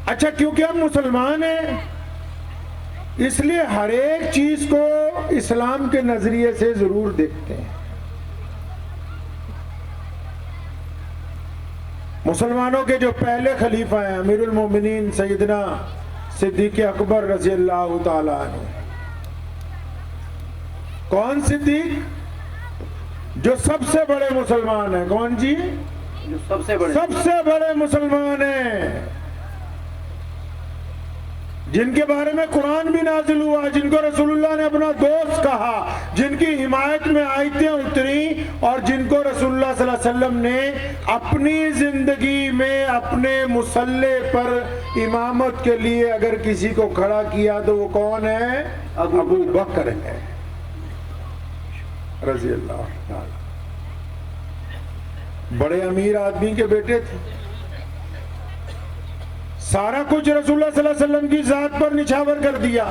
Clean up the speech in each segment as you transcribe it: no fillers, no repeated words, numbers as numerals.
अच्छा, क्योंकि हम मुसलमान हैं इसलिए हर एक चीज को इस्लाम के नजरिए से जरूर देखते हैं। मुसलमानों के जो पहले खलीफा हैं अमीरुल मोमिनीन सैयदना सिद्दीक अकबर रज़ी अल्लाह ताला अन्हु। कौन सिद्दीक? जो सबसे बड़े मुसलमान हैं। कौन जी? जो सबसे बड़े मुसलमान हैं, जिनके बारे में कुरान भी नाजिल हुआ, जिनको रसूलुल्लाह ने अपना दोस्त कहा, जिनकी हिमायत में आयतें उतरी और जिनको रसूलुल्लाह सल्लल्लाहु अलैहि वसल्लम ने अपनी जिंदगी में अपने मुसल्ले पर इमामत के लिए अगर किसी को खड़ा किया तो वो कौन है? अबू बकर है रज़ी अल्लाह ताला। बड़े अमीर आदमी के बेटे थे। सारा कुछ रसूलुल्लाह सल्लल्लाहु अलैहि वसल्लम की जात पर निछावर कर दिया।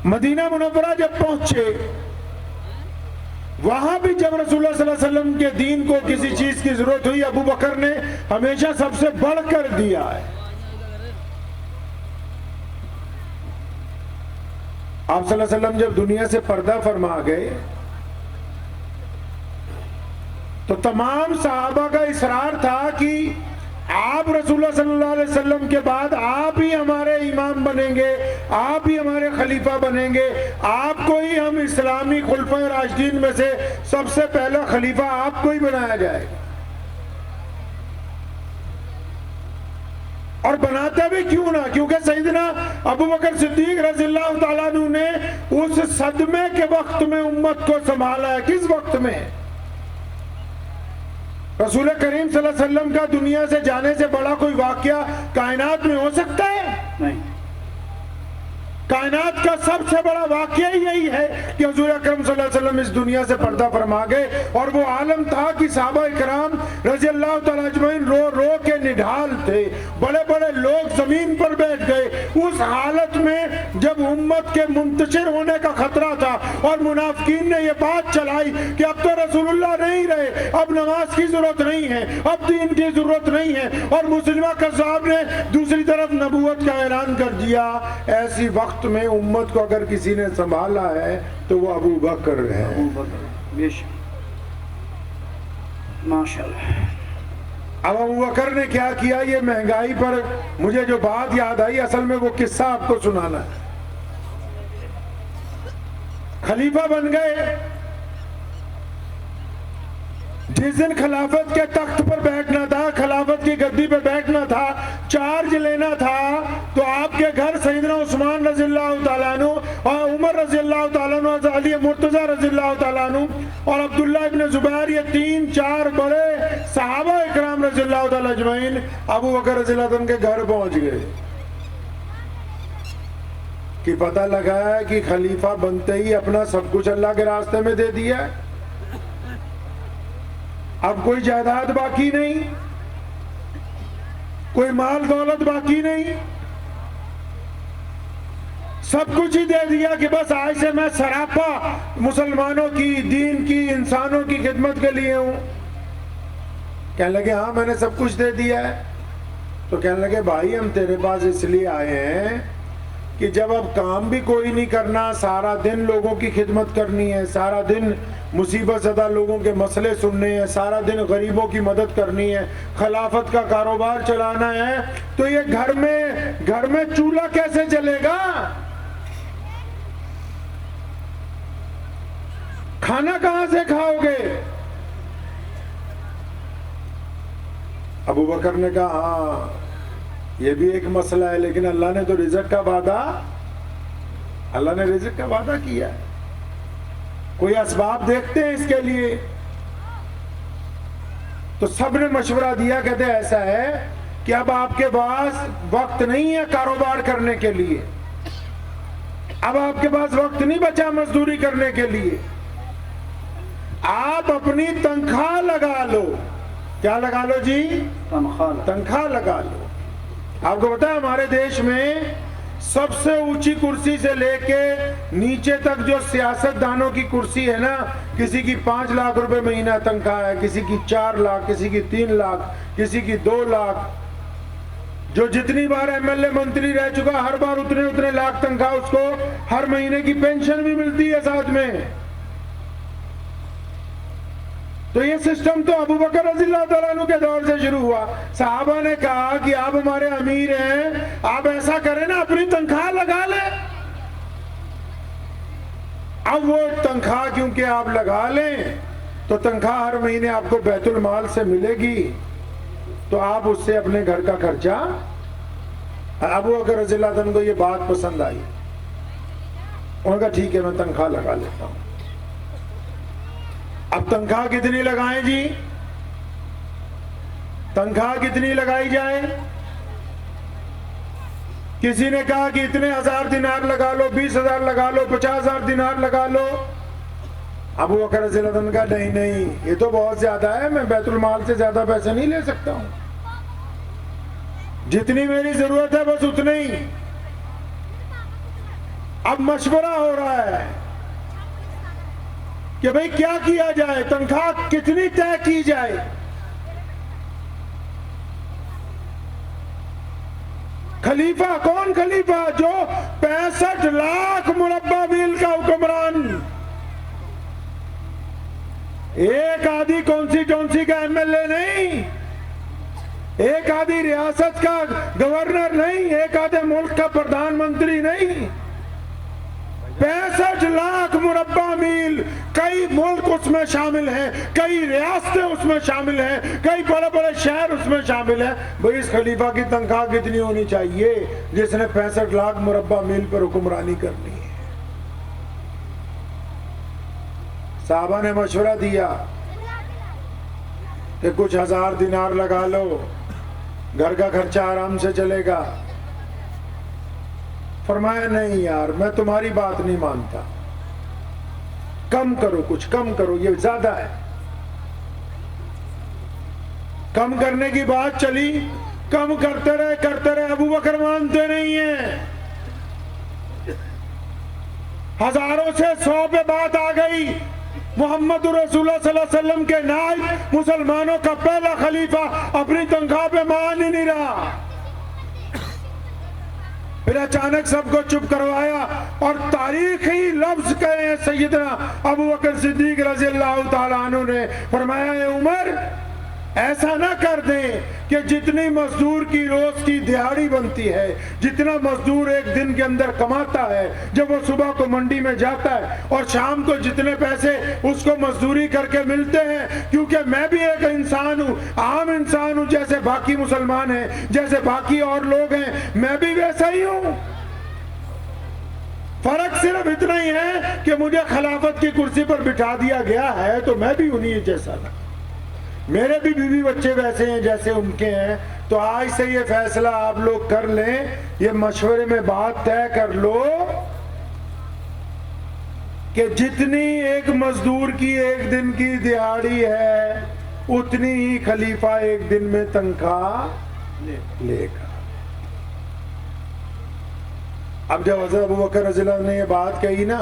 मदीना मुनव्वरा जब पहुंचे, वहां भी जब रसूलुल्लाह सल्लल्लाहु अलैहि वसल्लम के दीन को किसी चीज की जरूरत हुई, अबू बकर ने हमेशा सबसे बढ़कर दिया है। आप सल्लल्लाहु अलैहि वसल्लम जब दुनिया से पर्दा फरमा गए तो तमाम सहाबा का इसरार था कि आप रसूलुल्लाह सल्लल्लाहु अलैहि वसल्लम के बाद आप ही हमारे इमाम बनेंगे, आप ही हमारे खलीफा बनेंगे, आपको ही हम इस्लामी खुलफा राशिदीन में से सबसे पहला खलीफा आपको ही बनाया जाएगा। और बनाते भी क्यों ना, क्योंकि सैयदना अबू बकर सिद्दीक रज़ियल्लाहु ताला अन्हु ने उस सदमे के वक्त में उम्मत को संभाला है। किस वक्त में? रसूल करीम सल्लल्लाहु अलैहि वसल्लम का दुनिया से जाने से बड़ा कोई वाकया कायनात में हो सकता है? नहीं। कायनात का सबसे बड़ा वाकया यही है कि हुजूर अकरम सल्लल्लाहु अलैहि वसल्लम इस दुनिया से पर्दा फरमा गए। और वो आलम था कि सहाबा इकराम रज़ी अल्लाह तआला अजमईन रो रो के निढाल थे, बड़े बड़े लोग जमीन पर बैठ गए। उस हालत में जब उम्मत के मुंतशिर होने का खतरा था और मुनाफिकीन ने ये बात चलाई कि अब तो रसूलुल्लाह नहीं रहे, अब नमाज की जरूरत नहीं है, अब दीन की जरूरत नहीं है, और मुसलिमा कज़्ज़ाब ने दूसरी तरफ नबूवत का ऐलान कर दिया, ऐसी वक्त में उम्मत को अगर किसी ने संभाला है तो वो अबू बकर है। माशाअल्लाह। अब अबू बकर ने क्या किया? ये महंगाई पर मुझे जो बात याद आई, असल में वो किस्सा आपको सुनाना है। खलीफा बन गए। जिस दिन खिलाफत के तख्त पर बैठना था, खिलाफत की गद्दी पर बैठना था, चार्ज लेना था, तो आपके घर सैयदना उस्मान रज़ियल्लाहु ताला अन्हु और उमर रज़ियल्लाहु ताला अन्हु, अली मुर्तज़ा रज़ियल्लाहु ताला अन्हु और अब्दुल्लाह इब्न ज़ुबैर, ये 3-4 बड़े सहाबा इकराम रज़ियल्लाहु ताला अजमईन अबू बकर रज़ियल्लाहु अन्हु के घर पहुंच गए कि पता लगा है कि खलीफा बनते ही अपना सब कुछ अल्लाह के रास्ते में दे दिया। अब कोई जायदाद बाकी नहीं, कोई माल दौलत बाकी नहीं, सब कुछ ही दे दिया कि बस आज से मैं सरापा मुसलमानों की, दीन की, इंसानों की खिदमत के लिए हूं। कहने लगे हाँ मैंने सब कुछ दे दिया है। तो कहने लगे भाई हम तेरे पास इसलिए आए हैं कि जब अब काम भी कोई नहीं करना, सारा दिन लोगों की खिदमत करनी है, सारा दिन मुसीबत ज़दा लोगों के मसले सुनने हैं, सारा दिन गरीबों की मदद करनी है, खिलाफत का कारोबार चलाना है, तो ये घर में चूल्हा कैसे चलेगा? खाना कहां से खाओगे? अबू बकर ने कहा हाँ ये भी एक मसला है, लेकिन अल्लाह ने तो रिज़्क़ का वादा किया है, कोई असबाब देखते हैं इसके लिए। तो सब ने मशवरा दिया, कहते ऐसा है कि अब आपके पास वक्त नहीं है कारोबार करने के लिए, अब आपके पास वक्त नहीं बचा मजदूरी करने के लिए, आप अपनी तनख्वाह लगा लो। क्या लगा लो जी? तनख्वाह लगा लो। आपको पता है हमारे देश में सबसे ऊंची कुर्सी से लेके नीचे तक जो सियासतदानों की कुर्सी है ना, किसी की 5 लाख रुपए महीना तनख्वाह है, किसी की 4 लाख, किसी की 3 लाख, किसी की 2 लाख। जो जितनी बार एमएलए मंत्री रह चुका हर बार उतने उतने लाख तनख्वाह, उसको हर महीने की पेंशन भी मिलती है साथ में। तो ये सिस्टम तो अबू बकर रज़ियल्लाहु तआला अन्हु के दौर से शुरू हुआ। सहाबा ने कहा कि आप हमारे अमीर हैं, आप ऐसा करें ना, अपनी तनख्वाह लगा लें। अब वो तनख्वाह क्योंकि आप लगा लें तो तनख्वाह हर महीने आपको बैतुल माल से मिलेगी, तो आप उससे अपने घर का खर्चा। अबू बकर रज़ियल्लाहु अन्हु को ये बात पसंद आई। उन्होंने कहा ठीक है, मैं तनख्वाह लगा लेता हूं। अब तनख्वाह कितनी लगाएं जी? तनख्वाह कितनी लगाई जाए? किसी ने कहा कि इतने 1000 दिनार लगा लो, 20,000 लगा लो, 50,000 दिनार लगा लो। अबू बकर रज़ियल्लाहु अन्हु का नहीं नहीं, ये तो बहुत ज्यादा है, मैं बैतुल माल से ज्यादा पैसे नहीं ले सकता हूं, जितनी मेरी जरूरत है बस उतने ही। अब मशवरा हो रहा है कि भाई क्या किया जाए, तनख्वाह कितनी तय की जाए। खलीफा कौन? खलीफा जो 65 लाख मुरब्बा मील का हुक्मरान, एक आधी कौन सी का एमएलए नहीं, एक आधी रियासत का गवर्नर नहीं, एक आधे मुल्क का प्रधानमंत्री नहीं, 65 लाख मुरब्बा मील। कई मुल्क उसमें शामिल हैं, कई रियासतें उसमें शामिल हैं, कई बड़े बड़े शहर उसमें शामिल हैं। भाई इस खलीफा की तनख्वाह कितनी होनी चाहिए जिसने 65 लाख मुरब्बा मील पर हुक्मरानी करनी है? साहबा ने मशवरा दिया कि कुछ 1000 दिनार लगा लो, घर का खर्चा आराम से चलेगा। फरमाया नहीं यार, मैं तुम्हारी बात नहीं मानता, कम करो, कुछ कम करो, ये ज्यादा है। कम करने की बात चली, कम करते रहे, अबू बकर मानते नहीं है। हजारों से 100 पे बात आ गई। मोहम्मद रसूलुल्लाह सल्लल्लाहु अलैहि वसल्लम के नायब, मुसलमानों का पहला खलीफा अपनी तनख्वाह पे मान ही नहीं रहा। फिर अचानक सबको चुप करवाया और तारीखी लफ्ज कहे सैयदना अबू बकर सिद्दीक रज़ियल्लाहु ताला अन्हु ने, फरमाया ए उमर, ऐसा ना कर दें कि जितनी मजदूर की रोज की दिहाड़ी बनती है, जितना मजदूर एक दिन के अंदर कमाता है, जब वो सुबह को मंडी में जाता है और शाम को जितने पैसे उसको मजदूरी करके मिलते हैं, क्योंकि मैं भी एक इंसान हूँ, आम इंसान हूँ, जैसे बाकी मुसलमान हैं, जैसे बाकी और लोग हैं, मैं भी वैसा ही हूँ। फर्क सिर्फ इतना ही है कि मुझे खिलाफत की कुर्सी पर बिठा दिया गया है, तो मैं भी उन्हीं जैसा ना, मेरे भी बीवी बच्चे वैसे हैं जैसे उनके हैं। तो आज से ये फैसला आप लोग कर लें, ये मशवरे में बात तय कर लो कि जितनी एक मजदूर की एक दिन की दिहाड़ी है, उतनी ही खलीफा एक दिन में तनख्वाह लेगा। अब जब हज़रत अबू बकर रज़ियल्लाहु अन्हु ने ये बात कही ना,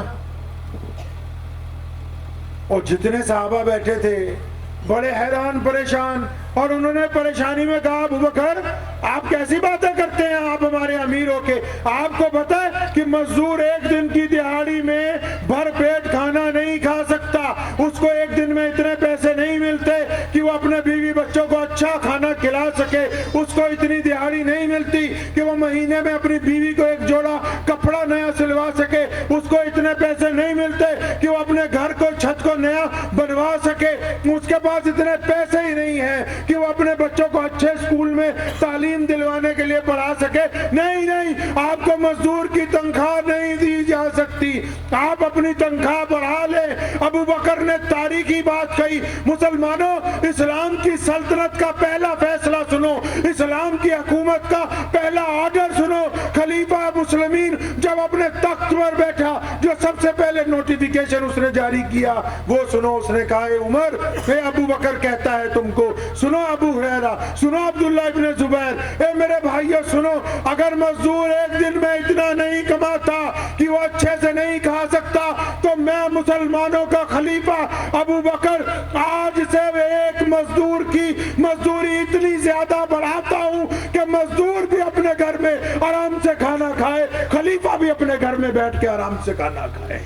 और जितने सहाबा बैठे थे बड़े हैरान परेशान, और उन्होंने परेशानी में कहा, अबू बकर आप कैसी बातें करते हैं, आप हमारे अमीर हो के, आपको पता है कि मजदूर एक दिन की दिहाड़ी में भर पेट खाना नहीं खा सकता, उसको एक दिन में इतने पैसे नहीं मिलते कि वो अपने बीवी बच्चों को अच्छा खाना खिला सके, उसको इतनी दिहाड़ी नहीं मिलती कि वो महीने में अपनी बीवी को एक जोड़ा कपड़ा नया सिलवा सके, उसको इतने पैसे नहीं मिलते कि वो अपने घर को छत को नया बनवा सके, उसके पास इतने पैसे ही नहीं है कि वो अपने बच्चों को अच्छे स्कूल में तालीम दिलवाने के लिए पढ़ा सके। नहीं नहीं, आपको मजदूर की तनख्वाह नहीं दी जा सकती, आप अपनी तनख्वाह बढ़ा ले। अबू बकर ने तारीखी बात कही। मुसलमानों, इस्लाम की सल्तनत का पहला फैसला सुनो, इस्लाम की हुकूमत का पहला ऑर्डर सुनो। खलीफा मुस्लिमीन जब अपने तख्त पर बैठा, जो सबसे पहले नोटिफिकेशन उसने जारी किया वो सुनो। उसने कहा, उमर, हे अबू बकर कहता है तुमको, सुनो अबू हुरैरा, सुनो अब्दुल्ला इब्ने जुबैर, ए मेरे भाइयों सुनो, अगर मजदूर एक दिन में इतना नहीं कमाता कि वो अच्छे से नहीं खा सकता, तो मैं मुसलमानों का खलीफा अबू बकर आज से एक मजदूर की मजदूरी इतनी ज्यादा बढ़ाता हूं कि मजदूर भी वाले घर में बैठ के आराम से खाना खाए।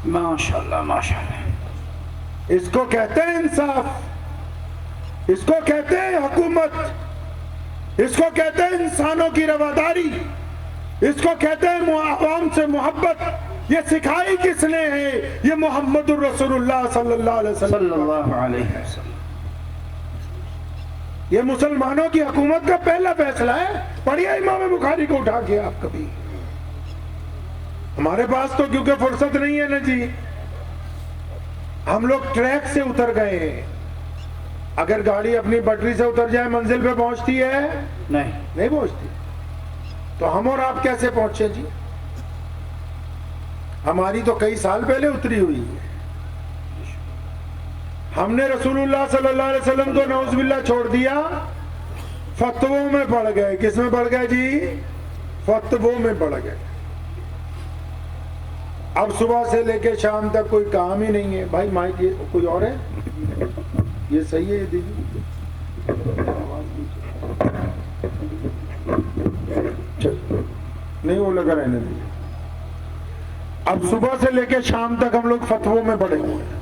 माशाल्लाह माशाल्लाह। इसको कहते हैं इंसाफ, इसको कहते हैं हुकूमत, इसको कहते हैं इंसानों की रवादारी, इसको कहते हैं आवाम से मोहब्बत। ये सिखाई किसने है? ये मोहम्मदुर रसूलुल्लाह सल्लल्लाहु अलैहि वसल्लम। ये मुसलमानों की हुकूमत का पहला फैसला है। पढ़िए इमाम बुखारी को उठा के आप कभी। हमारे पास तो क्योंकि फुर्सत नहीं है ना जी, हम लोग ट्रैक से उतर गए हैं। अगर गाड़ी अपनी पटरी से उतर जाए मंजिल पे पहुंचती है? नहीं पहुंचती। तो हम और आप कैसे पहुंचे जी? हमारी तो कई साल पहले उतरी हुई है। हमने रसूलुल्लाह सल्लल्लाहु अलैहि वसल्लम को नौज़ुबिल्लाह छोड़ दिया, फतवों में पड़ गए। किस में पड़ गए जी? फतवों में पड़ गए। अब सुबह से लेके शाम तक कोई काम ही नहीं है। भाई माइक ये कोई और है? ये सही है? ये दीजिए। नहीं वो लगा रहने दीजिए। अब सुबह से लेके शाम तक हम लोग फतवों में पड़े हुए हैं।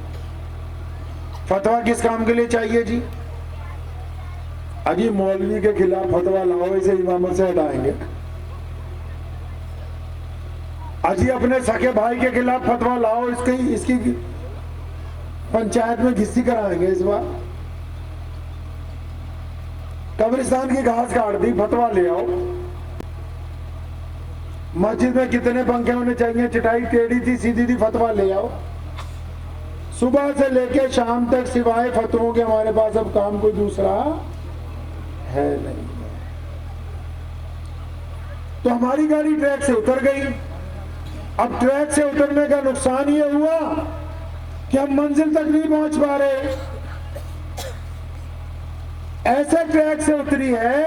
फतवा किस काम के लिए चाहिए जी? अजी मौलवी के खिलाफ फतवा लाओ, इसे इमामत से हटाएंगे। अजी अपने सके भाई के खिलाफ फतवा लाओ, इसकी पंचायत में घिस्सी कराएंगे इस बार। कब्रिस्तान की घास काट दी, फतवा ले आओ। मस्जिद में कितने पंखे होने चाहिए, चटाई टेढ़ी थी सीधी थी, फतवा ले आओ। सुबह से लेके शाम तक सिवाय फतवों के हमारे पास अब काम कोई दूसरा है नहीं। तो हमारी गाड़ी ट्रैक से उतर गई। अब ट्रैक से उतरने का नुकसान ये हुआ कि हम मंजिल तक नहीं पहुंच पा रहे। ऐसे ट्रैक से उतरी है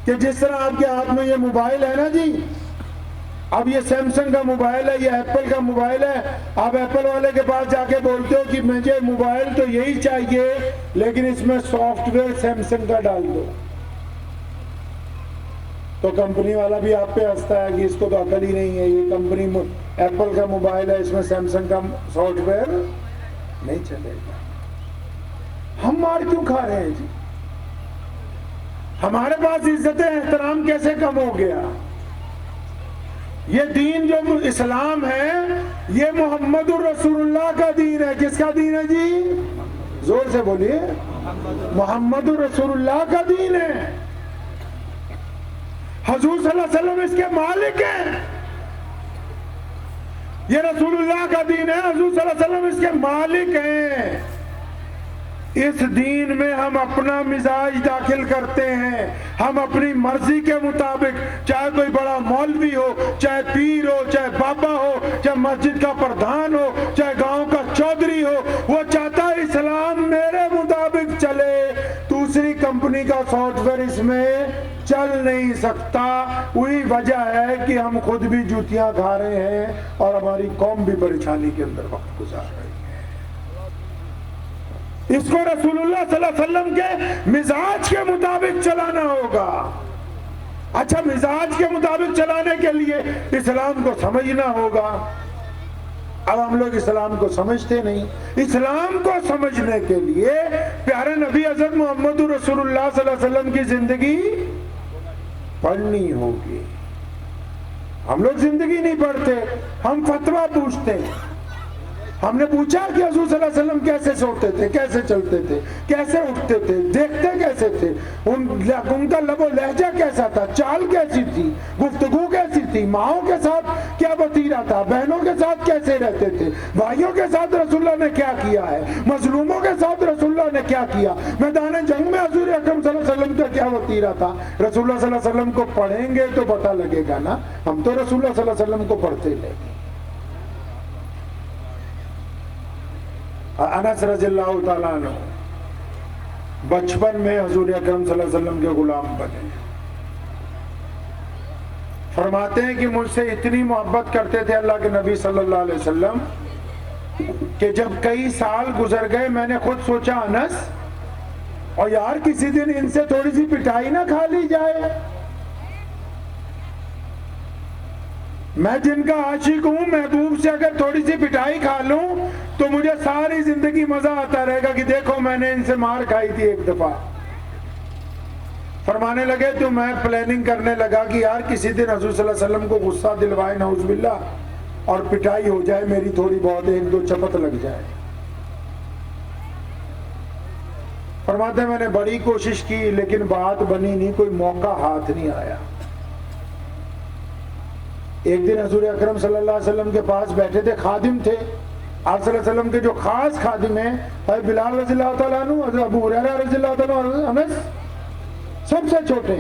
कि जिस तरह आपके हाथ में ये मोबाइल है ना जी, अब ये सैमसंग का मोबाइल है, ये एप्पल का मोबाइल है। आप एप्पल वाले के पास जाके बोलते हो कि मुझे मोबाइल तो यही चाहिए लेकिन इसमें सॉफ्टवेयर सैमसंग का डाल दो, तो कंपनी वाला भी आप पे हंसता है कि इसको तो अकल ही नहीं है, ये कंपनी एप्पल का मोबाइल है, इसमें सैमसंग का सॉफ्टवेयर नहीं चलेगा। हम मार क्यों खा रहे हैं जी? हमारे पास इज्जत एहतराम कैसे कम हो गया? ये दीन जो इस्लाम है ये मोहम्मदुर रसूलुल्लाह का दीन है। किसका दीन है जी? जोर से बोलिए। मोहम्मदुर रसूलुल्लाह का दीन है। हुजूर सल्लल्लाहु अलैहि वसल्लम इसके मालिक हैं। ये रसूलुल्लाह का दीन है, हुजूर सल्लल्लाहु अलैहि वसल्लम इसके मालिक हैं। इस दीन में हम अपना मिजाज दाखिल करते हैं, हम अपनी मर्जी के मुताबिक, चाहे कोई बड़ा मौलवी हो, चाहे पीर हो, चाहे बाबा हो, चाहे मस्जिद का प्रधान हो, चाहे गांव का चौधरी हो, वो चाहता है इस्लाम मेरे मुताबिक चले। दूसरी कंपनी का सॉफ्टवेयर इसमें चल नहीं सकता। वही वजह है कि हम खुद भी जूतियां खा रहे हैं और हमारी कौम भी परेशानी के अंदर वक्त गुजार रही है। इसको रसूलुल्लाह सल्लल्लाहु अलैहि वसल्लम के मिजाज के मुताबिक चलाना होगा। अच्छा, मिजाज के मुताबिक चलाने के लिए इस्लाम को समझना होगा। अब हम लोग इस्लाम को समझते नहीं। इस्लाम को समझने के लिए प्यारे नबी हज़रत मोहम्मद रसूलुल्लाह सल्लल्लाहु अलैहि वसल्लम की जिंदगी पढ़नी होगी। हम लोग जिंदगी नहीं पढ़ते, हम फतवा पूछते हैं। हमने पूछा कि हुजूर सल्लल्लाहु अलैहि वसल्लम कैसे सोते थे, कैसे चलते थे, कैसे उठते थे, देखते कैसे थे, उनका लबो लहजा कैसा था, चाल कैसी थी, गुफ्तगू कैसी थी, माओं के साथ क्या वतीरा था, बहनों के साथ कैसे रहते थे, भाइयों के साथ रसूलुल्लाह ने क्या किया है, मजलूमों के साथ रसूलुल्लाह ने क्या किया, मैदान जंग में हुजूर अकरम सल्लल्लाहु अलैहि वसल्लम का क्या वतीरा था। रसूलुल्लाह सल्लल्लाहु अलैहि वसल्लम को पढ़ेंगे तो पता लगेगा ना। हम तो रसूलुल्लाह सल्लल्लाहु अलैहि वसल्लम को पढ़ते नहीं। अनस रज़ियल्लाहु ताला अन्हु बचपन में हुजूर अकरम सल्लल्लाहु अलैहि वसल्लम के गुलाम बने। फरमाते हैं कि मुझसे इतनी मोहब्बत करते थे अल्लाह के नबी सल्लल्लाहु अलैहि वसल्लम कि जब कई साल गुजर गए मैंने खुद सोचा अनस, और यार किसी दिन इनसे थोड़ी सी पिटाई ना खा ली जाए। मैं जिनका आशिक हूं, महबूब से अगर थोड़ी सी पिटाई खा लूं तो मुझे सारी जिंदगी मजा आता रहेगा कि देखो मैंने इनसे मार खाई थी एक दफा। फरमाने लगे तो मैं प्लानिंग करने लगा कि यार किसी दिन हुजूर सल्लल्लाहु अलैहि वसल्लम को गुस्सा दिलवाए नऊजुबिल्लाह और पिटाई हो जाए मेरी, थोड़ी बहुत एक दो चपत लग जाए। फरमाते मैंने बड़ी कोशिश की लेकिन बात बनी नहीं, कोई मौका हाथ नहीं आया। एक दिन हुजूर अकरम सल्लल्लाहु अलैहि वसल्लम के पास बैठे थे, खादिम थे आप सल्लल्लाहु अलैहि वसल्लम के जो खास खादिम हैं, भाई बिलाल रज़ियल्लाहु ताला अन्हु, अबू हुरैरा रज़ियल्लाहु ताला अन्हु, अनस सबसे छोटे।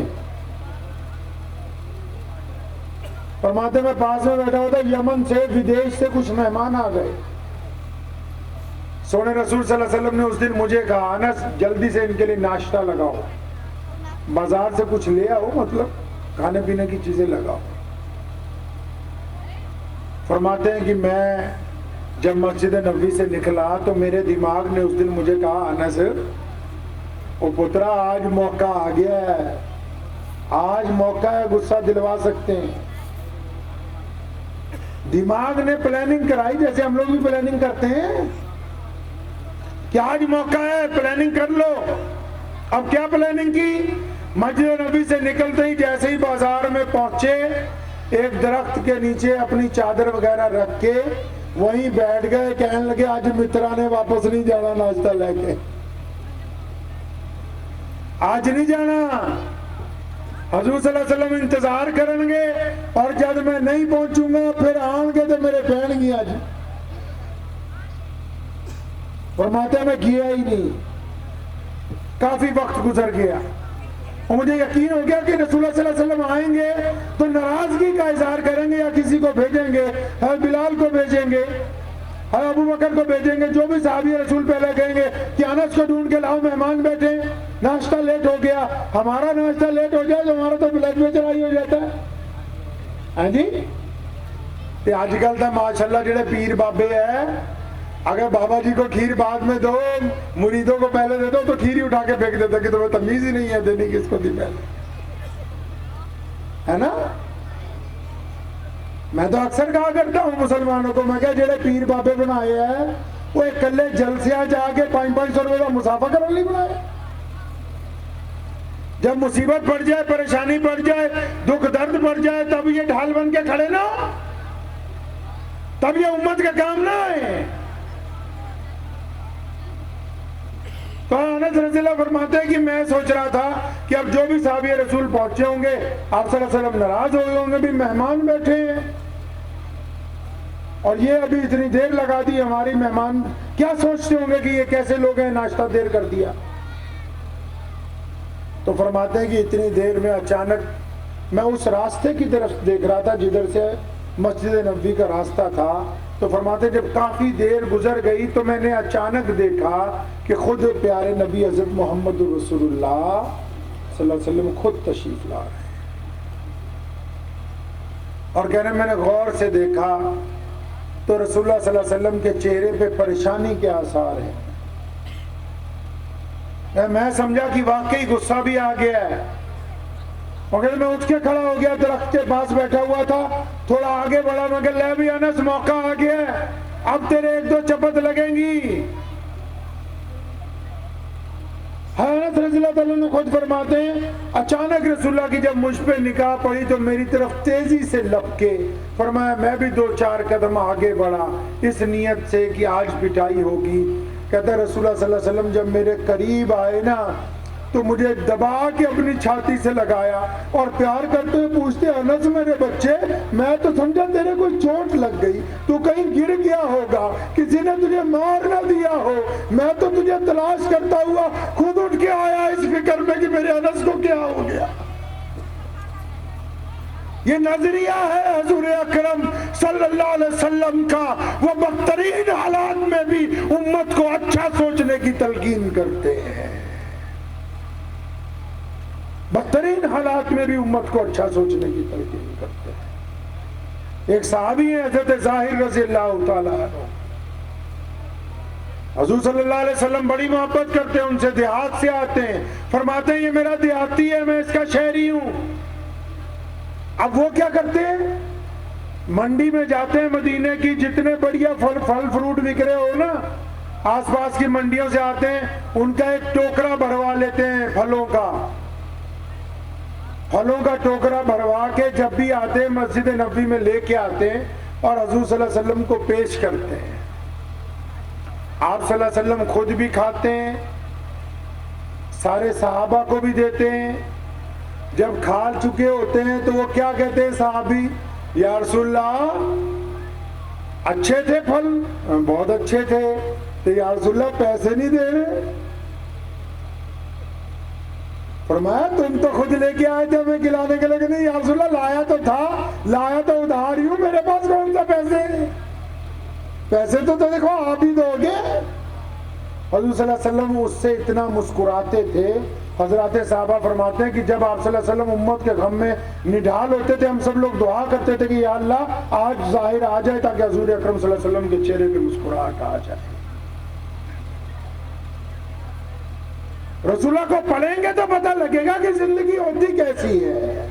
फरमाते में पास में बैठा हुआ था, यमन से विदेश से कुछ मेहमान आ गए। सोने रसूल सल्लल्लाहु अलैहि वसल्लम ने उस दिन मुझे कहा, अनस जल्दी से इनके लिए नाश्ता लगाओ, बाजार से कुछ ले आओ, मतलब खाने पीने की चीजें लगाओ। फरमाते हैं कि मैं जब मस्जिद नबवी से निकला तो मेरे दिमाग ने उस दिन मुझे कहा, अनस ओ पुत्रा आज मौका आ गया है, आज मौका है, गुस्सा दिलवा सकते हैं। दिमाग ने प्लानिंग कराई जैसे हम लोग भी प्लानिंग करते हैं कि आज मौका है, प्लानिंग कर लो। अब क्या प्लानिंग की? मस्जिद नबी से निकलते ही जैसे ही बाजार में पहुंचे, एक दरख्त के नीचे अपनी चादर वगैरह रख के वहीं बैठ गए। कहने लगे आज मित्रा ने वापस नहीं जाना नाश्ता लेके, आज नहीं जाना, हुजूर सल्लल्लाहु अलैहि वसल्लम इंतजार करेंगे और जब मैं नहीं पहुंचूंगा फिर आएंगे तो मेरे बहन की आज। फरमाते मैं किया ही नहीं। काफी वक्त गुजर गया और मुझे यकीन हो गया कि रसूलुल्लाह सल्लल्लाहु अलैहि वसल्लम आएंगे तो नाराजगी का इजहार करेंगे या किसी को भेजेंगे, है बिलाल को भेजेंगे, है अबू बकर को भेजेंगे, जो भी साहबी रसूल पहले कहेंगे कि अनस को ढूंढ के लाओ, मेहमान बैठे, नाश्ता लेट हो गया। हमारा नाश्ता लेट हो जाए तो हमारा तो ब्लड में चढ़ाई हो जाता है। हाँ जी, ते आजकल तो माशाल्लाह जेडे पीर बाबे है, अगर बाबा जी को खीर बाद में दो, मुरीदों को पहले दे दो तो खीर ही उठा के फेंक देते कि तुम्हें तमीज ही नहीं है देने किसको दी पहले, है ना। मैं तो अक्सर कहा करता हूं मुसलमानों को, मैं क्या जेडे पीर बाबे बनाए हैं वो एक कल्ले जलसिया जाके 500-500 रुपए का मुसाफा करने नहीं बनाए। जब मुसीबत पड़ जाए, परेशानी पड़ जाए, दुख दर्द पड़ जाए, तब ये ढाल बन के खड़े ना, तब ये उम्मत का काम ना है। तो अनस रज़ियल्लाहु फरमाते हैं कि मैं सोच रहा था कि अब जो भी साहबी रसूल पहुंचे होंगे, आप सल्लल्लाहु अलैहि वसल्लम नाराज हो गए होंगे, भी मेहमान बैठे हैं और ये अभी इतनी देर लगा दी हमारी, मेहमान क्या सोचते होंगे कि ये कैसे लोग हैं, नाश्ता देर कर दिया। तो फरमाते हैं कि इतनी देर में अचानक मैं उस रास्ते की तरफ देख रहा था जिधर से मस्जिद नबवी का रास्ता था। तो फरमाते जब काफी देर गुजर गई तो मैंने अचानक देखा कि खुद प्यारे नबी हज़रत मोहम्मद रसूलुल्लाह सल्लल्लाहु अलैहि वसल्लम खुद तशरीफ ला रहे हैं। और कहने मैंने गौर से देखा तो रसूलुल्लाह सल्लल्लाहु अलैहि वसल्लम के चेहरे पे परेशानी के आसार हैं। मैं समझा कि वाकई गुस्सा भी आ गया है। मगर मैं उठ के खड़ा हो गया, दरख्त के पास बैठा हुआ था, थोड़ा आगे बढ़ा, मगर ले भी अनस मौका आ गया, अब तेरे एक दो चपत लगेंगी। अनस रज़ियल्लाहु अन्हु खुद फरमाते हैं अचानक रसूलुल्लाह की जब मुझ पे निगाह पड़ी तो मेरी तरफ तेजी से लपके, फरमाया मैं भी 2-4 कदम आगे बढ़ा इस नियत से कि आज पिटाई होगी। कहता रसूलुल्लाह सल्लल्लाहु अलैहि वसल्लम जब मेरे करीब आए ना तो मुझे दबा के अपनी छाती से लगाया और प्यार करते हुए पूछते, अनस मेरे बच्चे, मैं तो समझा तेरे कोई चोट लग गई, तू कहीं गिर गया होगा, किसी ने तुझे मार ना दिया हो, मैं तो तुझे तलाश करता हुआ खुद उठ के आया इस फिक्र में कि मेरे अनस को क्या हो गया। ये नजरिया है हुजूर अकरम सल्लल्लाहु अलैहि वसल्लम का, वो बदतरीन हालात में भी उम्मत को अच्छा सोचने की तलकीन करते हैं। बदतरीन हालात में भी उम्मत को अच्छा सोचने की तलकीन करते हैं। एक सहाबी है हज़रत ज़ाहिर रज़ियल्लाहु ताला अन्हु, हुजूर सल्लल्लाहु अलैहि वसल्लम बड़ी मोहब्बत करते हैं उनसे, देहात से आते हैं, फरमाते हैं ये मेरा देहाती है, मैं इसका शहरी हूं। अब वो क्या करते हैं, मंडी में जाते हैं मदीने की, जितने बढ़िया फल फ्रूट बिक रहे हो ना, आसपास की मंडियों से आते हैं, उनका एक टोकरा भरवा लेते हैं फलों का टोकरा भरवा के जब भी आते हैं मस्जिद नबवी में लेके आते हैं और हजूर सल्लल्लाहु अलैहि वसल्लम को पेश करते हैं। आप सल्लल्लाहु अलैहि वसल्लम खुद भी खाते हैं, सारे सहाबा को भी देते हैं। जब खा चुके होते हैं तो वो क्या कहते हैं सहाबी, या रसूलल्लाह अच्छे थे फल, बहुत अच्छे थे, तो या रसूलल्लाह पैसे नहीं दे रहे। फरमाया तुम तो खुद लेके आए थे हमें खिलाने के लिए। नहीं या रसूलल्लाह लाया तो था, लाया तो उधार ही हूं, मेरे पास कौन सा पैसे तो देखो आप ही दोगे। हजूर सल्लल्लाहु अलैहि वसल्लम उससे इतना मुस्कुराते थे। हजरत साहबा फरमाते हैं कि जब आप सल्लल्लाहु अलैहि वसल्लम उम्मत के गम में निढाल होते थे, हम सब लोग दुआ करते थे कि या अल्लाह आज जाहिर आ जाए ताकि हजूर अकरम सल्लल्लाहु अलैहि वसल्लम के चेहरे पे मुस्कुराहट आ जाए। रसूलुल्लाह को पढ़ेंगे तो पता लगेगा कि जिंदगी होती कैसी है।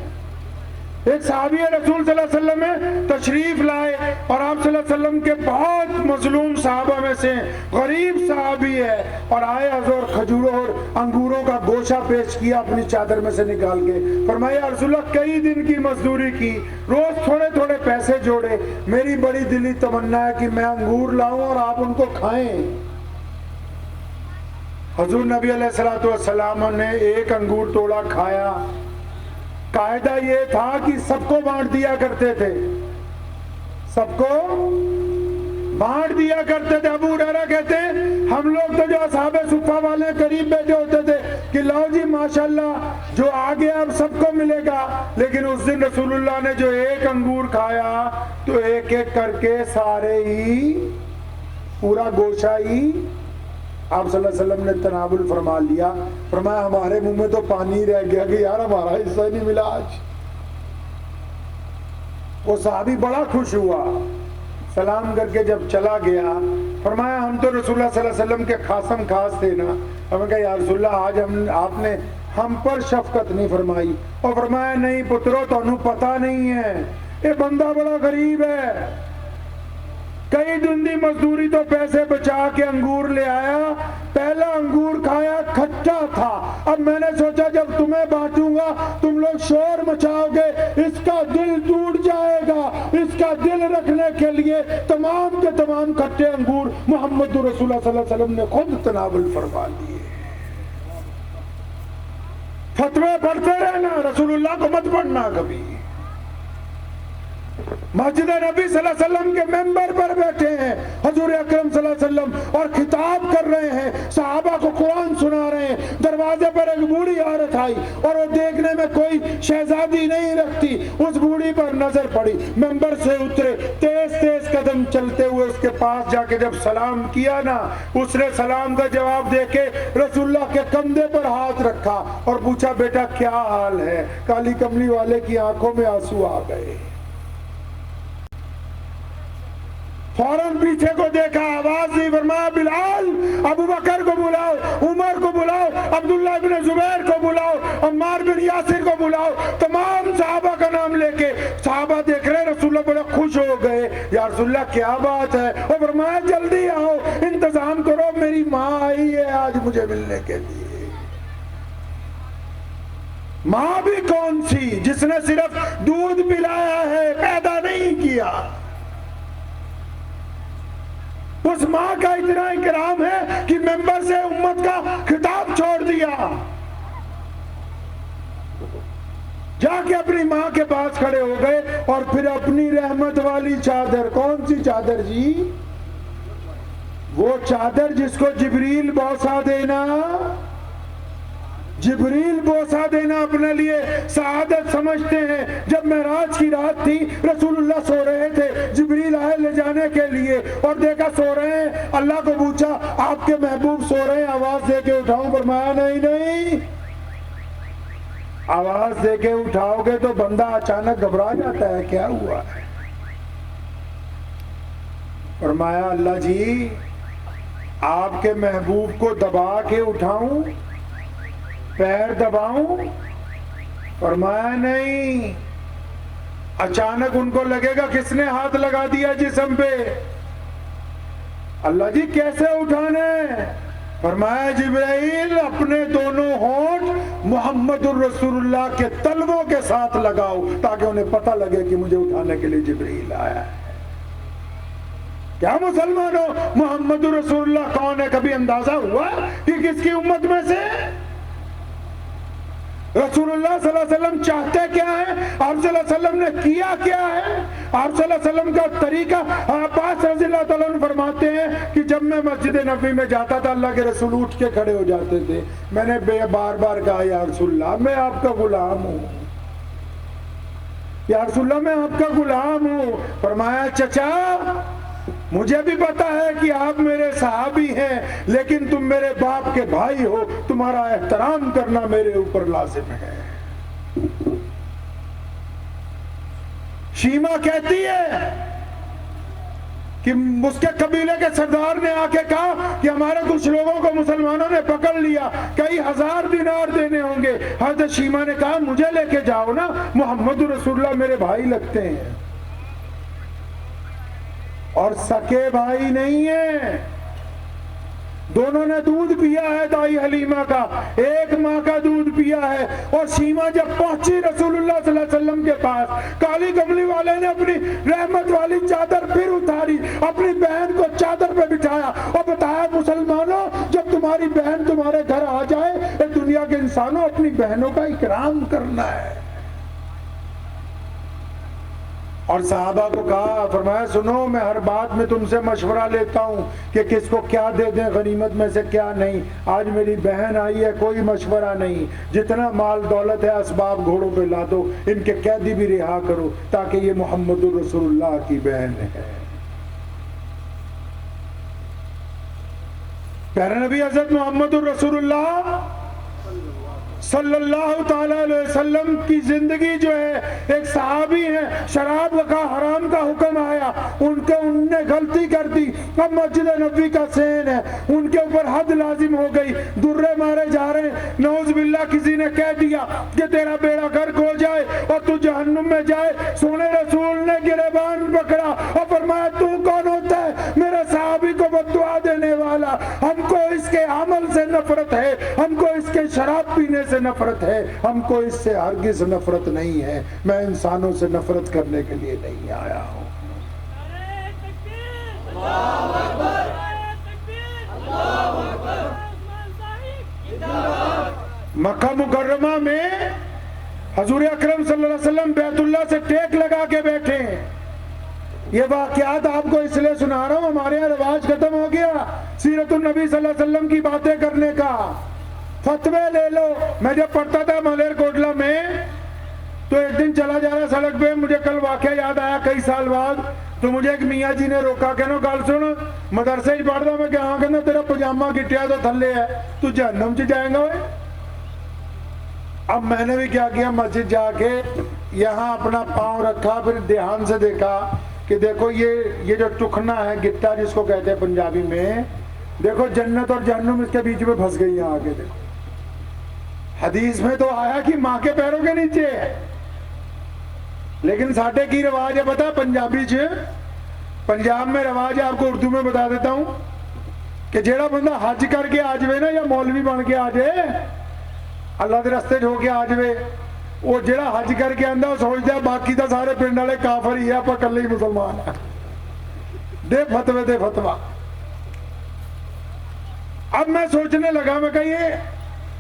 एक सहाबी रसूल सल्लल्लाहु अलैहि वसल्लम में तशरीफ लाए और आप सल्लल्लाहु अलैहि वसल्लम के बहुत मजलूम सहाबा में से गरीब सहाबी है, और आए हजूर खजूरों और अंगूरों का गोशा पेश किया अपनी चादर में से निकाल के। फरमाया रसूलुल्लाह कई दिन की मजदूरी की, रोज थोड़े थोड़े पैसे जोड़े, मेरी बड़ी दिली तमन्ना है कि मैं अंगूर लाऊं और आप उनको खाएं। हजूर नबी अलैहिस्सलातु वस्सलाम ने एक अंगूर तोड़ा, खाया। कायदा ये था कि सबको बांट दिया करते थे, सबको बांट दिया करते थे। अबू हुरैरा कहते हैं हम लोग तो जो असहाबे सुफ़ा वाले करीब बैठे होते थे कि लो जी माशाल्लाह जो आ गया अब सबको मिलेगा, लेकिन उस दिन रसूलुल्लाह ने जो एक अंगूर खाया तो एक एक करके सारे ही, पूरा गोशा ही आप सल्लल्लाहु अलैहि वसल्लम ने तनावुल फरमा लिया। फरमाया हमारे मुंह में तो पानी रह गया कि यार हमारा हिस्सा नहीं मिला आज। वो सहाबी बड़ा खुश हुआ, सलाम करके जब चला गया, फरमाया हम तो रसूलुल्लाह सल्लल्लाहु अलैहि वसल्लम के खासम खास थे ना। हमें कहा या रसूलुल्लाह आज आपने हम पर शफकत नहीं फरमाई। और फरमाया नहीं पुत्रो तुहानू पता नहीं है, ये बंदा बड़ा गरीब है, कई दिन की मजदूरी तो पैसे बचा के अंगूर ले आया, पहला अंगूर खाया खट्टा था, अब मैंने सोचा जब तुम्हें बांटूंगा तुम लोग शोर मचाओगे, इसका दिल टूट जाएगा, इसका दिल रखने के लिए तमाम के तमाम खट्टे अंगूर मोहम्मद रसूलुल्लाह सल्लल्लाहु अलैहि वसल्लम ने खुद तनावुल फरमा लिए। फतवे पढ़ते रहना, रसूलुल्लाह को मत पढ़ना कभी। मस्जिद नबी सल्लल्लाहु अलैहि वसल्लम के मेंबर पर बैठे हैं हजूर अकरम सल्लल्लाहु अलैहि वसल्लम और खिताब कर रहे हैं, सहाबा को कुरान सुना रहे हैं। दरवाजे पर एक बूढ़ी औरत आई और वो देखने में कोई शहजादी नहीं रखती, उस बूढ़ी पर नजर पड़ी, मेंबर से उतरे, तेज तेज कदम चलते हुए उसके पास जाके जब सलाम किया ना, उसने सलाम का जवाब देके रसूलुल्लाह के कंधे पर हाथ रखा और पूछा बेटा क्या हाल है। काली कमली वाले की आंखों में आंसू आ गए। फौरन पीछे को देखा, आवाज नहीं, फरमाया बिलाल अबू बकर को बुलाओ, उमर को बुलाओ, अब्दुल्लाह इब्न जुबैर को बुलाओ, अम्मार बिन यासिर को बुलाओ, तमाम सहाबा का नाम लेके। सहाबा देख रहे रसूलुल्लाह बड़े खुश हो गए, या रसूलुल्लाह क्या बात है। और फरमाया जल्दी आओ, इंतजाम करो, मेरी माँ आई है आज मुझे मिलने के लिए। माँ भी कौन सी, जिसने सिर्फ दूध पिलाया है, पैदा नहीं किया। उस माँ का इतना इकराम है कि मेंबर से उम्मत का खिताब छोड़ दिया, जाके अपनी माँ के पास खड़े हो गए और फिर अपनी रहमत वाली चादर, कौन सी चादर जी, वो चादर जिसको जिब्रील बोसा देना, जिब्रील बोसा देना अपने लिए सआदत समझते हैं। जब मेराज की रात थी, रसूलुल्लाह सो रहे थे, जिब्रील आए ले जाने के लिए और देखा सो रहे हैं। अल्लाह को पूछा आपके महबूब सो रहे हैं, आवाज दे के उठाऊं? फरमाया नहीं नहीं, आवाज दे के उठाओगे तो बंदा अचानक घबरा जाता है, क्या हुआ है। फरमाया अल्लाह जी आपके महबूब को दबा के उठाऊं, पैर दबाऊं? फरमाया नहीं, अचानक उनको लगेगा किसने हाथ लगा दिया जिस्म पे। अल्लाह जी कैसे उठाने? फरमाया जिब्राइल अपने दोनों होंठ मुहम्मदुर रसूलुल्लाह के तलवों के साथ लगाओ ताकि उन्हें पता लगे कि मुझे उठाने के लिए जिब्राइल आया है। क्या मुसलमानों, मुहम्मदुर रसूलुल्लाह कौन है? कभी अंदाजा हुआ कि किसकी उम्मत में से? रसूलुल्लाह सल्लल्लाहु अलैहि वसल्लम चाहते क्या है, आप सल्लल्लाहु अलैहि वसल्लम ने किया क्या है, आप सल्लल्लाहु अलैहि वसल्लम का तरीका। अब्बास रज़ियल्लाहु ताला अन्हु फरमाते हैं कि जब मैं मस्जिद नबी में जाता था अल्लाह के रसूल उठ के खड़े हो जाते थे। मैंने बार बार कहा या रसूलल्लाह मैं आपका गुलाम हूँ, या रसूलल्लाह मैं आपका गुलाम हूँ। फरमाया चचा मुझे भी पता है कि आप मेरे सहाबी हैं, लेकिन तुम मेरे बाप के भाई हो, तुम्हारा एहतराम करना मेरे ऊपर लाजिम है। शीमा कहती है कि उसके कबीले के सरदार ने आके कहा कि हमारे कुछ लोगों को मुसलमानों ने पकड़ लिया, कई हजार दिनार देने होंगे। हज़रत शीमा ने कहा मुझे लेके जाओ ना, मोहम्मद रसूलुल्लाह मेरे भाई लगते हैं और सके भाई नहीं है। दोनों ने दूध पिया है दाई हलीमा का, एक माँ का दूध पिया है। और सीमा जब पहुंची रसूलुल्लाह सल्लल्लाहु अलैहि वसल्लम के पास, काली कमली वाले ने अपनी रहमत वाली चादर फिर उतारी, अपनी बहन को चादर पे बिठाया और बताया मुसलमानों जब तुम्हारी बहन तुम्हारे घर आ जाए, दुनिया के इंसानों अपनी बहनों का इकराम करना है। और सहाबा को कहा, फरमाया सुनो मैं हर बात में तुमसे मशवरा लेता हूँ कि किसको क्या दे दें गनीमत में से क्या नहीं। आज मेरी बहन आई है, कोई मशवरा नहीं, जितना माल दौलत है असबाब घोड़ों पे ला दो, इनके कैदी भी रिहा करो ताकि ये मोहम्मदुर रसूलुल्लाह की बहन है। प्यारे नबी हज़रत मोहम्मदुर रसूलुल्लाह सल्लल्लाहु ताला अलैहि वसल्लम की जिंदगी जो है, एक सहाबी है, शराब का हराम का हुक्म आया, उनने गलती कर दी, अब मस्जिद नबी का सेन है, उनके ऊपर हद लाजिम हो गई, दुर्रे मारे जा रहे हैं। नौज बिल्ला किसी ने कह दिया कि तेरा बेड़ा गर्क हो जाए और तू जहन्नुम में जाए। सोने रसूल ने गिरेबान पकड़ा और फरमाया तू कौन होता है मेरे सहाबी को बद्दुआ देने वाला? हमको इसके अमल से नफरत है, हमको इसके शराब पीने से नफरत है, हमको इससे हरगिज नफरत नहीं है। मैं इंसानों से नफरत करने के लिए नहीं आया हूं। मक्का मुकर्रमा में हजूर अकरम सल्लल्लाहु अलैहि वसल्लम बैतुल्लाह से टेक लगा के बैठे हैं। ये वाकयात आपको इसलिए सुना रहा हूं, हमारे यहाँ रिवाज खत्म हो गया सीरतुन नबी सल्लल्लाहु अलैहि वसल्लम की बातें करने का। फतवे ले लो। मैं जब पढ़ता था मलेरकोटला में तो एक दिन चला जा रहा सड़क पे, मुझे कल वाकया याद आया कई साल बाद। तो मुझे एक मियाँ जी ने रोका, कहना गल सुन मदरसे ही पढ़दा मैं क्या? कहना तेरा पजामा गिटिया तो थल्ले है, तू जहन्नम च जाएगा वे। अब मैंने भी क्या किया, मस्जिद जाके यहाँ अपना पाँव रखा, फिर ध्यान से देखा कि देखो ये जो टुकना है गिट्टा जिसको कहते हैं पंजाबी में, देखो जन्नत और जहन्नुम इसके बीच में फंस गई। यहाँ आके देखो, हदीस में तो आया कि माँ के पैरों के नीचे है, लेकिन साढ़े की रिवाज है पता पंजाबी च, पंजाब में रिवाज है, आपको उर्दू में बता देता हूँ कि जेड़ा बंदा हज करके आ जाए ना, या मौलवी बन के आ जाए, अल्लाह के रस्ते होके आ जाए, वो जेड़ा हज करके आंदा सोचता है बाकी तो सारे पिंड वाले काफर ही है, आप कल्ले ही मुसलमान है। दे फतवे दे फतवा। अब मैं सोचने लगा, मैं कहिए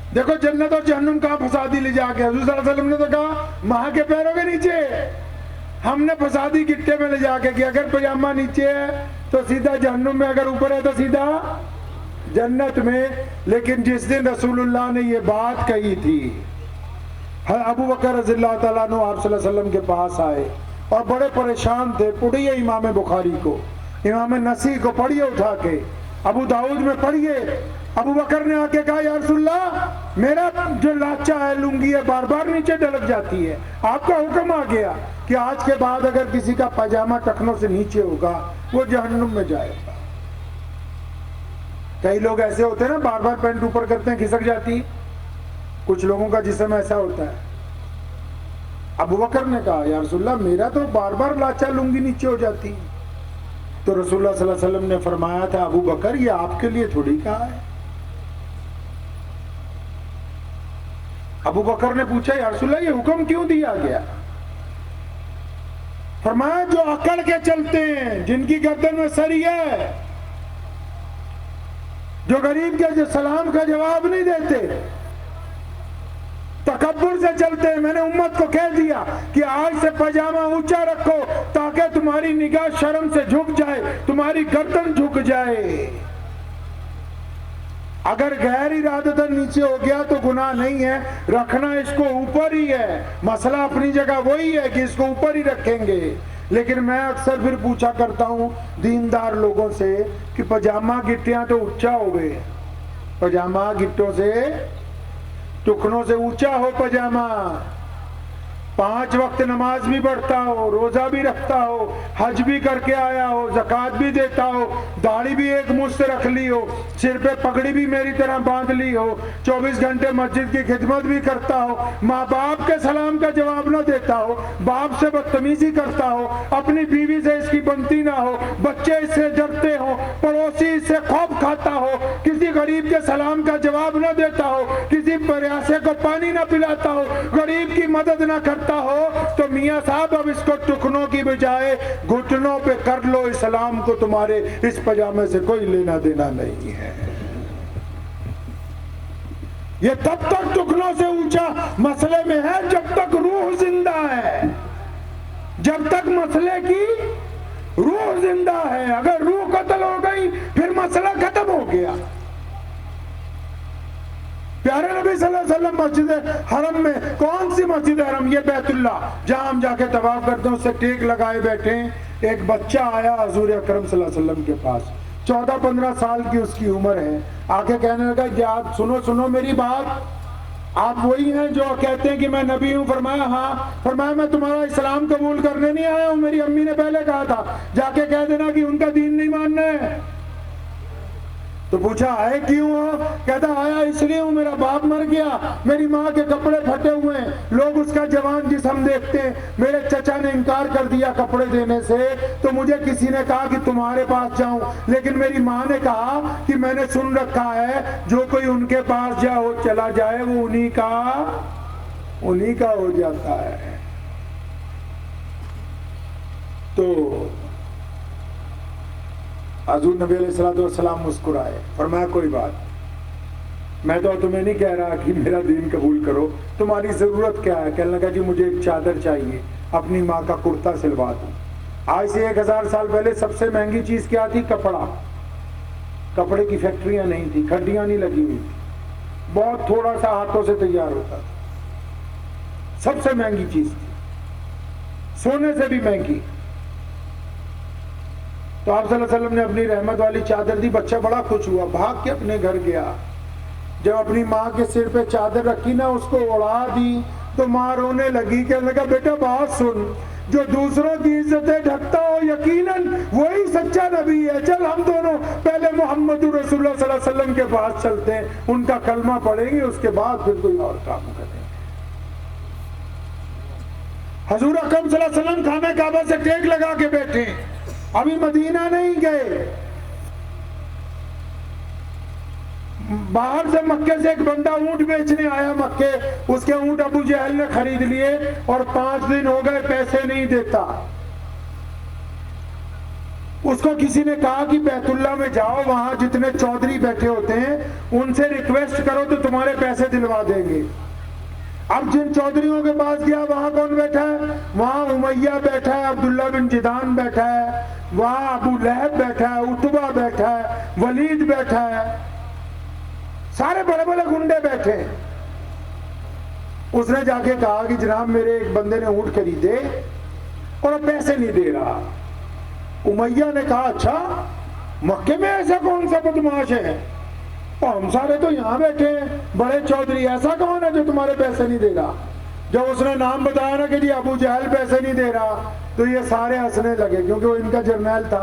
देखो जन्नत और जहन्नुम कहाँ फसादी ले जाके, हुजूर सल्लल्लाहु अलैहि वसल्लम ने तो कहा माँ के पैरों के नीचे, हमने फसादी गिट्टे में ले जाके कि अगर पजामा नीचे है तो सीधा जहन्नुम में, अगर ऊपर है तो सीधा जन्नत में। लेकिन जिस दिन रसूलुल्लाह ने ये बात कही थी, अबू बकर रज़ियल्लाहु ताला अन्हु आप सल्लल्लाहु अलैहि वसल्लम के पास आए और बड़े परेशान थे। पढ़िए इमाम बुखारी को, इमाम नसी को पढ़िए उठा के, अबू दाऊद में पढ़िए। अबू बकर ने आके कहा या रसूलल्लाह मेरा जो लाचा है, लुंगी है, बार बार नीचे ढलक जाती है, आपका हुक्म आ गया कि आज के बाद अगर किसी का पजामा टखनों से नीचे होगा वो जहन्नुम में जाएगा। कई लोग ऐसे होते हैं ना, बार बार पैंट ऊपर करते हैं खिसक जाती, कुछ लोगों का जिस्म ऐसा होता है। अबू बकर ने कहा या रसूलल्लाह मेरा तो बार बार लाचा लुंगी नीचे हो जाती। तो रसूलुल्लाह सल्लल्लाहु अलैहि वसल्लम ने फरमाया था अबू बकर ये आपके लिए थोड़ी कहा है। अबू बकर ने पूछा या रसूलल्लाह ये हुक्म क्यों दिया गया? फरमाया जो अकड़ के चलते हैं, जिनकी गर्दन में सरी है, जो गरीब के जो सलाम का जवाब नहीं देते, तकब्बुर से चलते हैं। मैंने उम्मत को कह दिया कि आज से पजामा ऊंचा रखो ताकि तुम्हारी निगाह शर्म से झुक जाए, तुम्हारी गर्दन झुक जाए। अगर गैर इरादतन नीचे हो गया तो गुनाह नहीं है, रखना इसको ऊपर ही है। मसला अपनी जगह वही है कि इसको ऊपर ही रखेंगे। लेकिन मैं अक्सर फिर पूछा करता हूं दीनदार लोगों से कि पजामा गिट्टियां तो ऊंचा हो गए, पजामा गिट्टों से टुकनों से ऊंचा हो पजामा, 5 वक्त नमाज भी पढ़ता हो, रोजा भी रखता हो, हज भी करके आया हो, ज़कात भी देता हो, दाढ़ी भी एक मुश्त रख ली हो, सिर पे पगड़ी भी मेरी तरह बांध ली हो, 24 घंटे मस्जिद की खिदमत भी करता हो, माँ बाप के सलाम का जवाब ना देता हो, बाप से बदतमीजी करता हो, अपनी बीवी से इसकी बनती ना हो, बच्चे इससे डरते हो, पड़ोसी इससे खौफ खाता हो, किसी गरीब के सलाम का जवाब ना देता हो, किसी प्यासे को पानी ना पिलाता हो, गरीब की मदद ना करता हो, तो मियां साहब अब इसको टुकनों की बजाय घुटनों पे कर लो। इस्लाम को तुम्हारे इस पजामे से कोई लेना देना नहीं है। ये तब तक टुकनों से ऊंचा मसले में है जब तक रूह जिंदा है, जब तक मसले की रूह जिंदा है। अगर रूह कत्ल हो गई फिर मसला खत्म हो गया। प्यारे नबी सल्लल्लाहु अलैहि वसल्लम मस्जिद हरम में, कौन सी मस्जिद हरम? ये बैतुल्ला जहां हम जाके तवाफ करते हैं, उससे टेक लगाए बैठे। एक बच्चा आया हुजूर अकरम सल्लल्लाहु अलैहि वसल्लम के पास, 14-15 साल की उसकी उम्र है। आके कहने लगा कि आप सुनो मेरी बात, आप वही हैं जो कहते हैं कि मैं नबी हूं? फरमाया हाँ। फरमाया मैं तुम्हारा इस्लाम कबूल करने नहीं आया हूं, मेरी अम्मी ने पहले कहा था जाके कह देना कि उनका दीन नहीं मानना है। तो पूछा आए क्यों हो? कहता आया इसलिए हूं, मेरा बाप मर गया, मेरी माँ के कपड़े फटे हुए हैं, लोग उसका जवान जिस्म देखते हैं, मेरे चचा ने इनकार कर दिया कपड़े देने से, तो मुझे किसी ने कहा कि तुम्हारे पास जाऊं, लेकिन मेरी माँ ने कहा कि मैंने सुन रखा है जो कोई उनके पास चला जाए वो उन्हीं का हो जाता है। तो हज़ूर नबी अलैहिस्सलाम मुस्कुराए, फरमाया कोई बात, मैं तो तुम्हें नहीं कह रहा कि मेरा दीन कबूल करो, तुम्हारी जरूरत क्या है? कहने लगा कि मुझे एक चादर चाहिए, अपनी माँ का कुर्ता सिलवा दूं। आज से 1000 साल पहले सबसे महंगी चीज क्या थी? कपड़ा। कपड़े की फैक्ट्रियां नहीं थी, खड्डियां नहीं लगी हुई थी, बहुत थोड़ा सा हाथों से तैयार होता था। सबसे महंगी चीज थी, सोने से भी महंगी। तो आप सल्लल्लाहु अलैहि वसल्लम ने अपनी रहमत वाली चादर दी, बच्चा बड़ा खुश हुआ, भाग के अपने घर गया। जब अपनी माँ के सिर पे चादर रखी ना, उसको उड़ा दी, तो माँ रोने लगी। कहने लगा बेटा बात सुन, जो दूसरों की इज्जतें ढकता हो यकीनन वही सच्चा नबी है। चल हम दोनों पहले मोहम्मद रसूलुल्लाह सल्लल्लाहु अलैहि वसल्लम के पास चलते हैं, उनका कलमा पढ़ेंगे, उसके बाद फिर कोई और काम करेंगे। हजूर अकरम सल्लल्लाहु अलैहि वसल्लम खाने काबा से टेक लगा के बैठे, अभी मदीना नहीं गए। बाहर से मक्के से एक बंदा ऊंट बेचने आया मक्के, उसके ऊंट अबू जहल ने खरीद लिए और 5 दिन हो गए पैसे नहीं देता। उसको किसी ने कहा कि बैतुल्ला में जाओ, वहां जितने चौधरी बैठे होते हैं उनसे रिक्वेस्ट करो तो तुम्हारे पैसे दिलवा देंगे। अब जिन चौधरियों के पास गया, वहां कौन बैठा है? वहां उमैया बैठा है, अब्दुल्ला बिन जिदान बैठा है, वहां अबू लहब बैठा है, उतबा बैठा है, वलीद बैठा है, सारे बड़े बड़े गुंडे बैठे। उसने जाके कहा कि जनाब मेरे एक बंदे ने ऊंट खरीदे और पैसे नहीं दे रहा। उमैया ने कहा अच्छा, मक्के में ऐसा कौन सा बदमाश है? और हम सारे तो यहाँ बैठे हैं, बड़े चौधरी, ऐसा कौन है जो तुम्हारे पैसे नहीं दे रहा? जब उसने नाम बताया ना कि जी अबू जहल पैसे नहीं दे रहा, तो ये सारे हंसने लगे क्योंकि वो इनका जर्नैल था।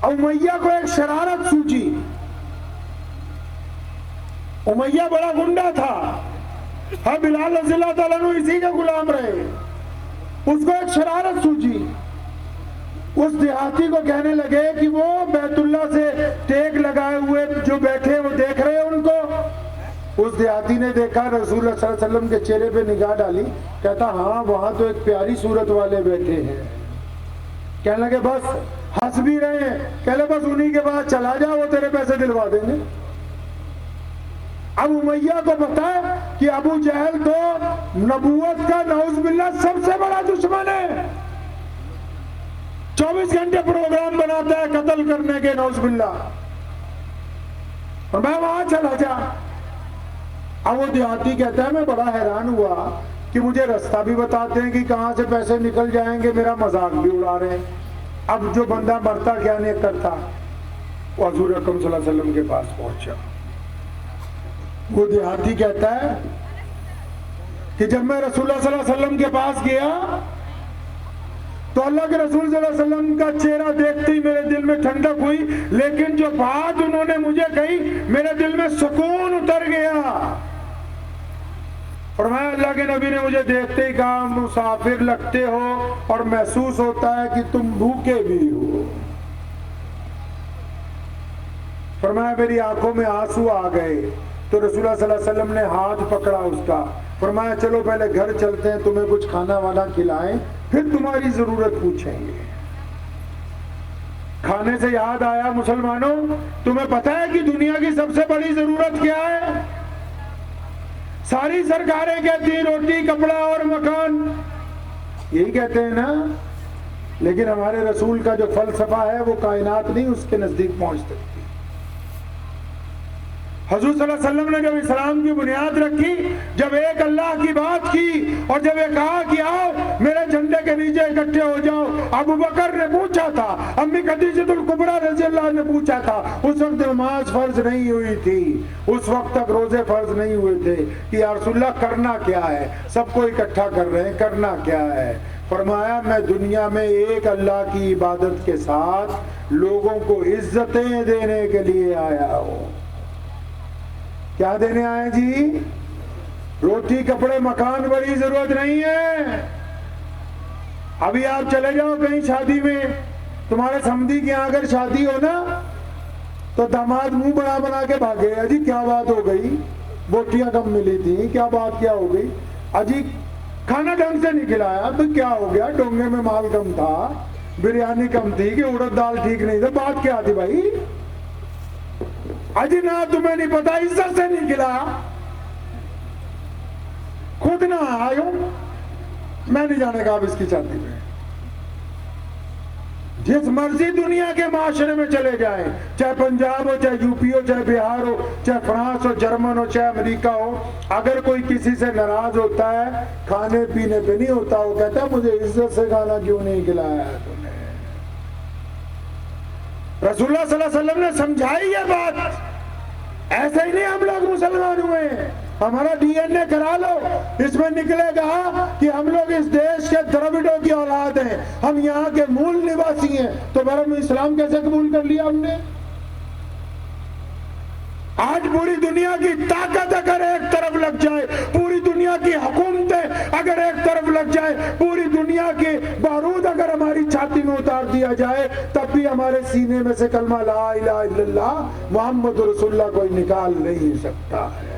उमैया को एक शरारत सूझी। उमैया बड़ा गुंडा था, हाँ, बिलाल रज़ियल्लाहु ताला अन्हु इसी के गुलाम रहे। उसको एक शरारत सूझी, उस देहाती को कहने लगे कि वो बैतुल्ला से टेक लगाए हुए जो बैठे वो देख रहे हैं उनको। उस देहाती ने देखा, रसूल सल्लल्लाहु अलैहि वसल्लम के चेहरे पे निगाह डाली, कहता हाँ वहां तो एक प्यारी सूरत वाले बैठे हैं। कहने लगे बस, हंस भी रहे हैं, कहले बस उन्हीं के पास चला जा, वो तेरे पैसे दिलवा देंगे। अब उमैया को पता है कि अबू जहल तो नबूवत का नऊज़ सबसे बड़ा दुश्मन है, 24 घंटे प्रोग्राम बनाता है कत्ल करने के, नऊज़ और मैं वहां चला जा। अब वो देहाती कहता है मैं बड़ा हैरान हुआ कि मुझे रास्ता भी बताते हैं कि कहां से पैसे निकल जाएंगे, मेरा मजाक भी उड़ा रहे हैं। अब जो बंदा मरता क्या नहीं करता, वो हुज़ूर अकरम सल्लल्लाहु अलैहि वसल्लम के पास पहुंचा। वो देहाती कहता है कि जब मैं रसूलुल्लाह सल्लल्लाहु अलैहि वसल्लम के पास गया तो अल्लाह के रसूल सल्लल्लाहु अलैहि वसल्लम का चेहरा देखते ही मेरे दिल में ठंडक हुई, लेकिन जो बात उन्होंने मुझे कही मेरे दिल में सुकून उतर गया। फरमाया अल्लाह के नबी ने मुझे देखते ही कहा मुसाफिर लगते हो और महसूस होता है कि तुम भूखे भी हो। फरमाया मेरी आंखों में आंसू आ गए। तो रसूलुल्लाह सल्लल्लाहु अलैहि वसल्लम ने हाथ पकड़ा उसका, फरमाया चलो पहले घर चलते हैं, तुम्हें कुछ खाना वाना खिलाएं, फिर तुम्हारी जरूरत पूछेंगे। खाने से याद आया मुसलमानों, तुम्हें पता है कि दुनिया की सबसे बड़ी जरूरत क्या है? सारी सरकारें कहती हैं रोटी कपड़ा और मकान, यही कहते हैं ना, लेकिन हमारे रसूल का जो फलसफा है वो कायनात नहीं उसके नजदीक पहुंच सकती। हुज़ूर सल्लल्लाहु अलैहि वसल्लम ने जब इस्लाम की बुनियाद रखी, जब एक अल्लाह की बात की और जब ये कहा कि आओ मेरे झंडे के नीचे इकट्ठे हो जाओ, अबू बकर ने पूछा था, अम्मी खदीजतुल कुबरा रज़ियल्लाहु ने पूछा था, उस वक्त नमाज फर्ज नहीं हुई थी, उस वक्त तक रोजे फर्ज नहीं हुए थे कि या रसूलल्लाह करना क्या है, सबको इकट्ठा कर रहे हैं, करना क्या है? फरमाया मैं दुनिया में एक अल्लाह की इबादत के साथ लोगों को इज्जतें देने के लिए आया हूं। क्या देने आए जी? रोटी कपड़े मकान बड़ी जरूरत नहीं है। अभी आप चले जाओ कहीं शादी में, तुम्हारे समधी के यहाँ अगर शादी हो ना तो दामाद मुंह बना बना के भागे, अजी क्या बात हो गई, बोटियां कम मिली थी, क्या बात क्या हो गई, अजी खाना ढंग से नहीं खिलाया तो क्या हो गया, डोंगे में माल कम था, बिरयानी कम थी कि उड़द दाल ठीक नहीं था, बात क्या थी भाई? अजी ना तुम्हें नहीं पता, इज्जत से नहीं खिलाया, खुद ना आयो, मैं नहीं जाने का अब इसकी शादी में। जिस मर्जी दुनिया के माशरे में चले जाए, चाहे पंजाब हो, चाहे यूपी हो, चाहे बिहार हो, चाहे फ्रांस हो, जर्मन हो, चाहे अमेरिका हो, अगर कोई किसी से नाराज होता है खाने पीने पे नहीं होता, वो कहता है मुझे इज्जत से खाना क्यों नहीं खिलाया तूने। रसूलुल्लाह सल्लल्लाहु अलैहि वसल्लम ने समझाई ये बात। ऐसे ही नहीं हम लोग मुसलमान हुए, हमारा डीएनए करा लो, इसमें निकलेगा कि हम लोग इस देश के द्रविड़ों की औलाद हैं, हम यहाँ के मूल निवासी हैं। तो बरम इस्लाम कैसे कबूल कर लिया हमने? आज पूरी दुनिया की ताकत अगर एक तरफ लग जाए, पूरी दुनिया की हुकूमतें अगर एक तरफ लग जाए, पूरी दुनिया के बारूद अगर हमारी छाती में उतार दिया जाए, तब भी हमारे सीने में से कलमा ला इलाहा इल्लल्लाह मुहम्मद रसूलुल्लाह कोई निकाल नहीं सकता है।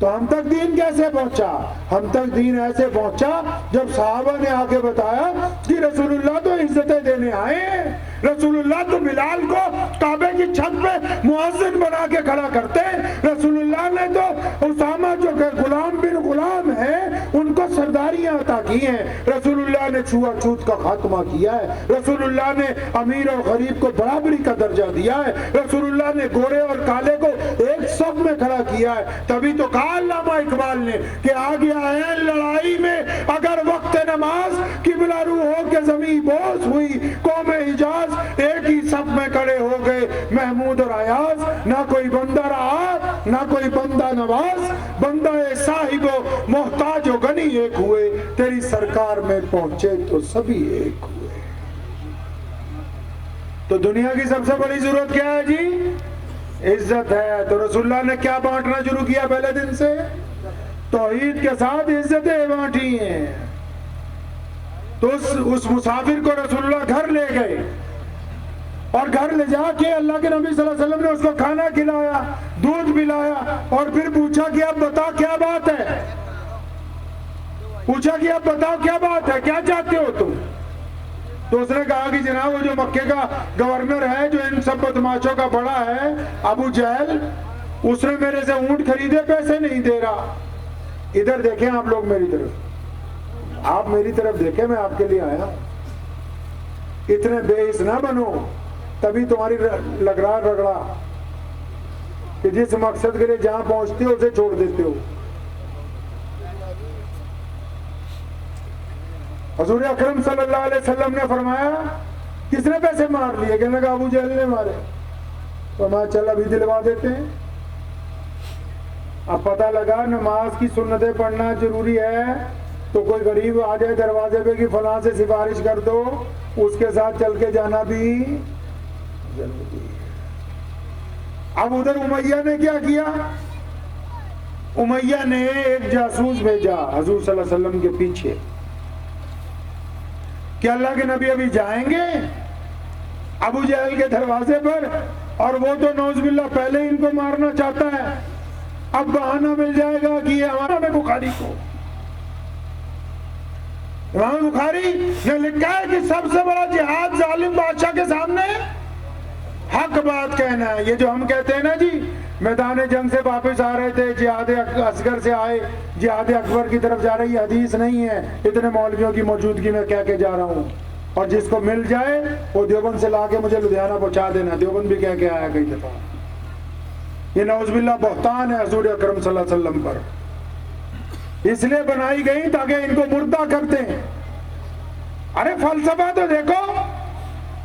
तो हम तक दीन कैसे पहुंचा? हम तक दीन ऐसे पहुंचा जब सहाबा ने आके बताया कि रसूलुल्लाह तो इज्जतें देने आए, रसूलुल्लाह तो बिलाल को काबे की छत पे मुअज्जिन बना के खड़ा करते, रसूलुल्लाह ने तो उसामा जो गुलाम बिन गुलाम है उनको सरदारियां अता की हैं, रसूलुल्लाह ने छुआछूत का खात्मा किया है, रसूलुल्लाह ने अमीर और गरीब को बराबरी का दर्जा दिया है, रसूलुल्लाह ने गोरे और काले को एक सब में खड़ा किया है। तभी तो कहा अल्लामा इकबाल ने कि आ गया है लड़ाई में अगर वक्त नमाज, किबला रू हो के जमीन बोझ हुई, कौम हिजाज एक ही सब में खड़े हो गए, महमूद और अयाज, ना कोई बंदा रहा ना कोई बंदा नवाज, बंदा साहिबो मोहताज हो गनी एक हुए, तेरी सरकार में पहुंचे तो सभी एक हुए। तो दुनिया की सबसे बड़ी जरूरत क्या है जी? इज्जत है। तो रसूलुल्लाह ने क्या बांटना शुरू किया पहले दिन से? तौहीद के साथ इज्जतें बांटी हैं। तो उस मुसाफिर को रसूलुल्लाह घर ले गए और घर ले जाके अल्लाह के नबी सल्लल्लाहु अलैहि वसल्लम ने उसको खाना खिलाया, दूध पिलाया और फिर पूछा कि अब बताओ क्या बात है। पूछा कि अब बताओ क्या बात है, क्या चाहते हो तुम? तो उसने कहा कि जनाब वो जो मक्के का गवर्नर है, जो इन सब बदमाशों का बड़ा है, अबू जहल, उसने मेरे से ऊंट खरीदे, पैसे नहीं दे रहा। इधर देखें आप लोग मेरी तरफ, आप मेरी तरफ देखें, मैं आपके लिए आया। इतने बेइस ना बनो, तभी तुम्हारी लग रहा रगड़ा कि जिस मकसद के लिए जहां पहुंचते हो उसे छोड़ देते हो। हुजूर अकरम सल्लल्लाहु अलैहि वसल्लम ने फरमाया किसने पैसे मार लिए? कहने लगा अबू जहल ने मारे। तो मैं चल अभी दिलवा देते हैं। अब पता लगा नमाज की सुन्नतें पढ़ना जरूरी है, तो कोई गरीब आ जाए दरवाजे पे कि फलां से सिफारिश कर दो, उसके साथ चल के जाना भी जरूरी है। अब उधर उमैया ने क्या किया? उमैया ने एक जासूस भेजा हुजूर सल्लल्लाहु अलैहि वसल्लम के पीछे कि अल्लाह के नबी अभी जाएंगे अबू जहल के दरवाजे पर, और वो तो नौजुबिल्लाह पहले ही इनको मारना चाहता है। अब बहाना मिल जाएगा कि ये हमारा बुखारी को, इमाम बुखारी ने लिखा है कि सबसे बड़ा जिहाद जालिम बादशाह के सामने हक बात कहना है। ये जो हम कहते हैं ना जी, मैदान जंग से वापस आ रहे थे, जिहाद असगर से आए, जिहाद अकबर की तरफ जा रही, हदीस नहीं है, इतने मौलवियों की मौजूदगी में कह के जा रहा हूँ, और जिसको मिल जाए वो देवबंद से लाके मुझे लुधियाना पहुंचा देना। देवबंद भी कह के आया कई दफा। ये नौजुबिल्लाह बहतान है हुजूर अकरम सल्लल्लाहु अलैहि वसल्लम पर, इसलिए बनाई गई ताकि इनको मुर्दा करते हैं। अरे फलसफा तो देखो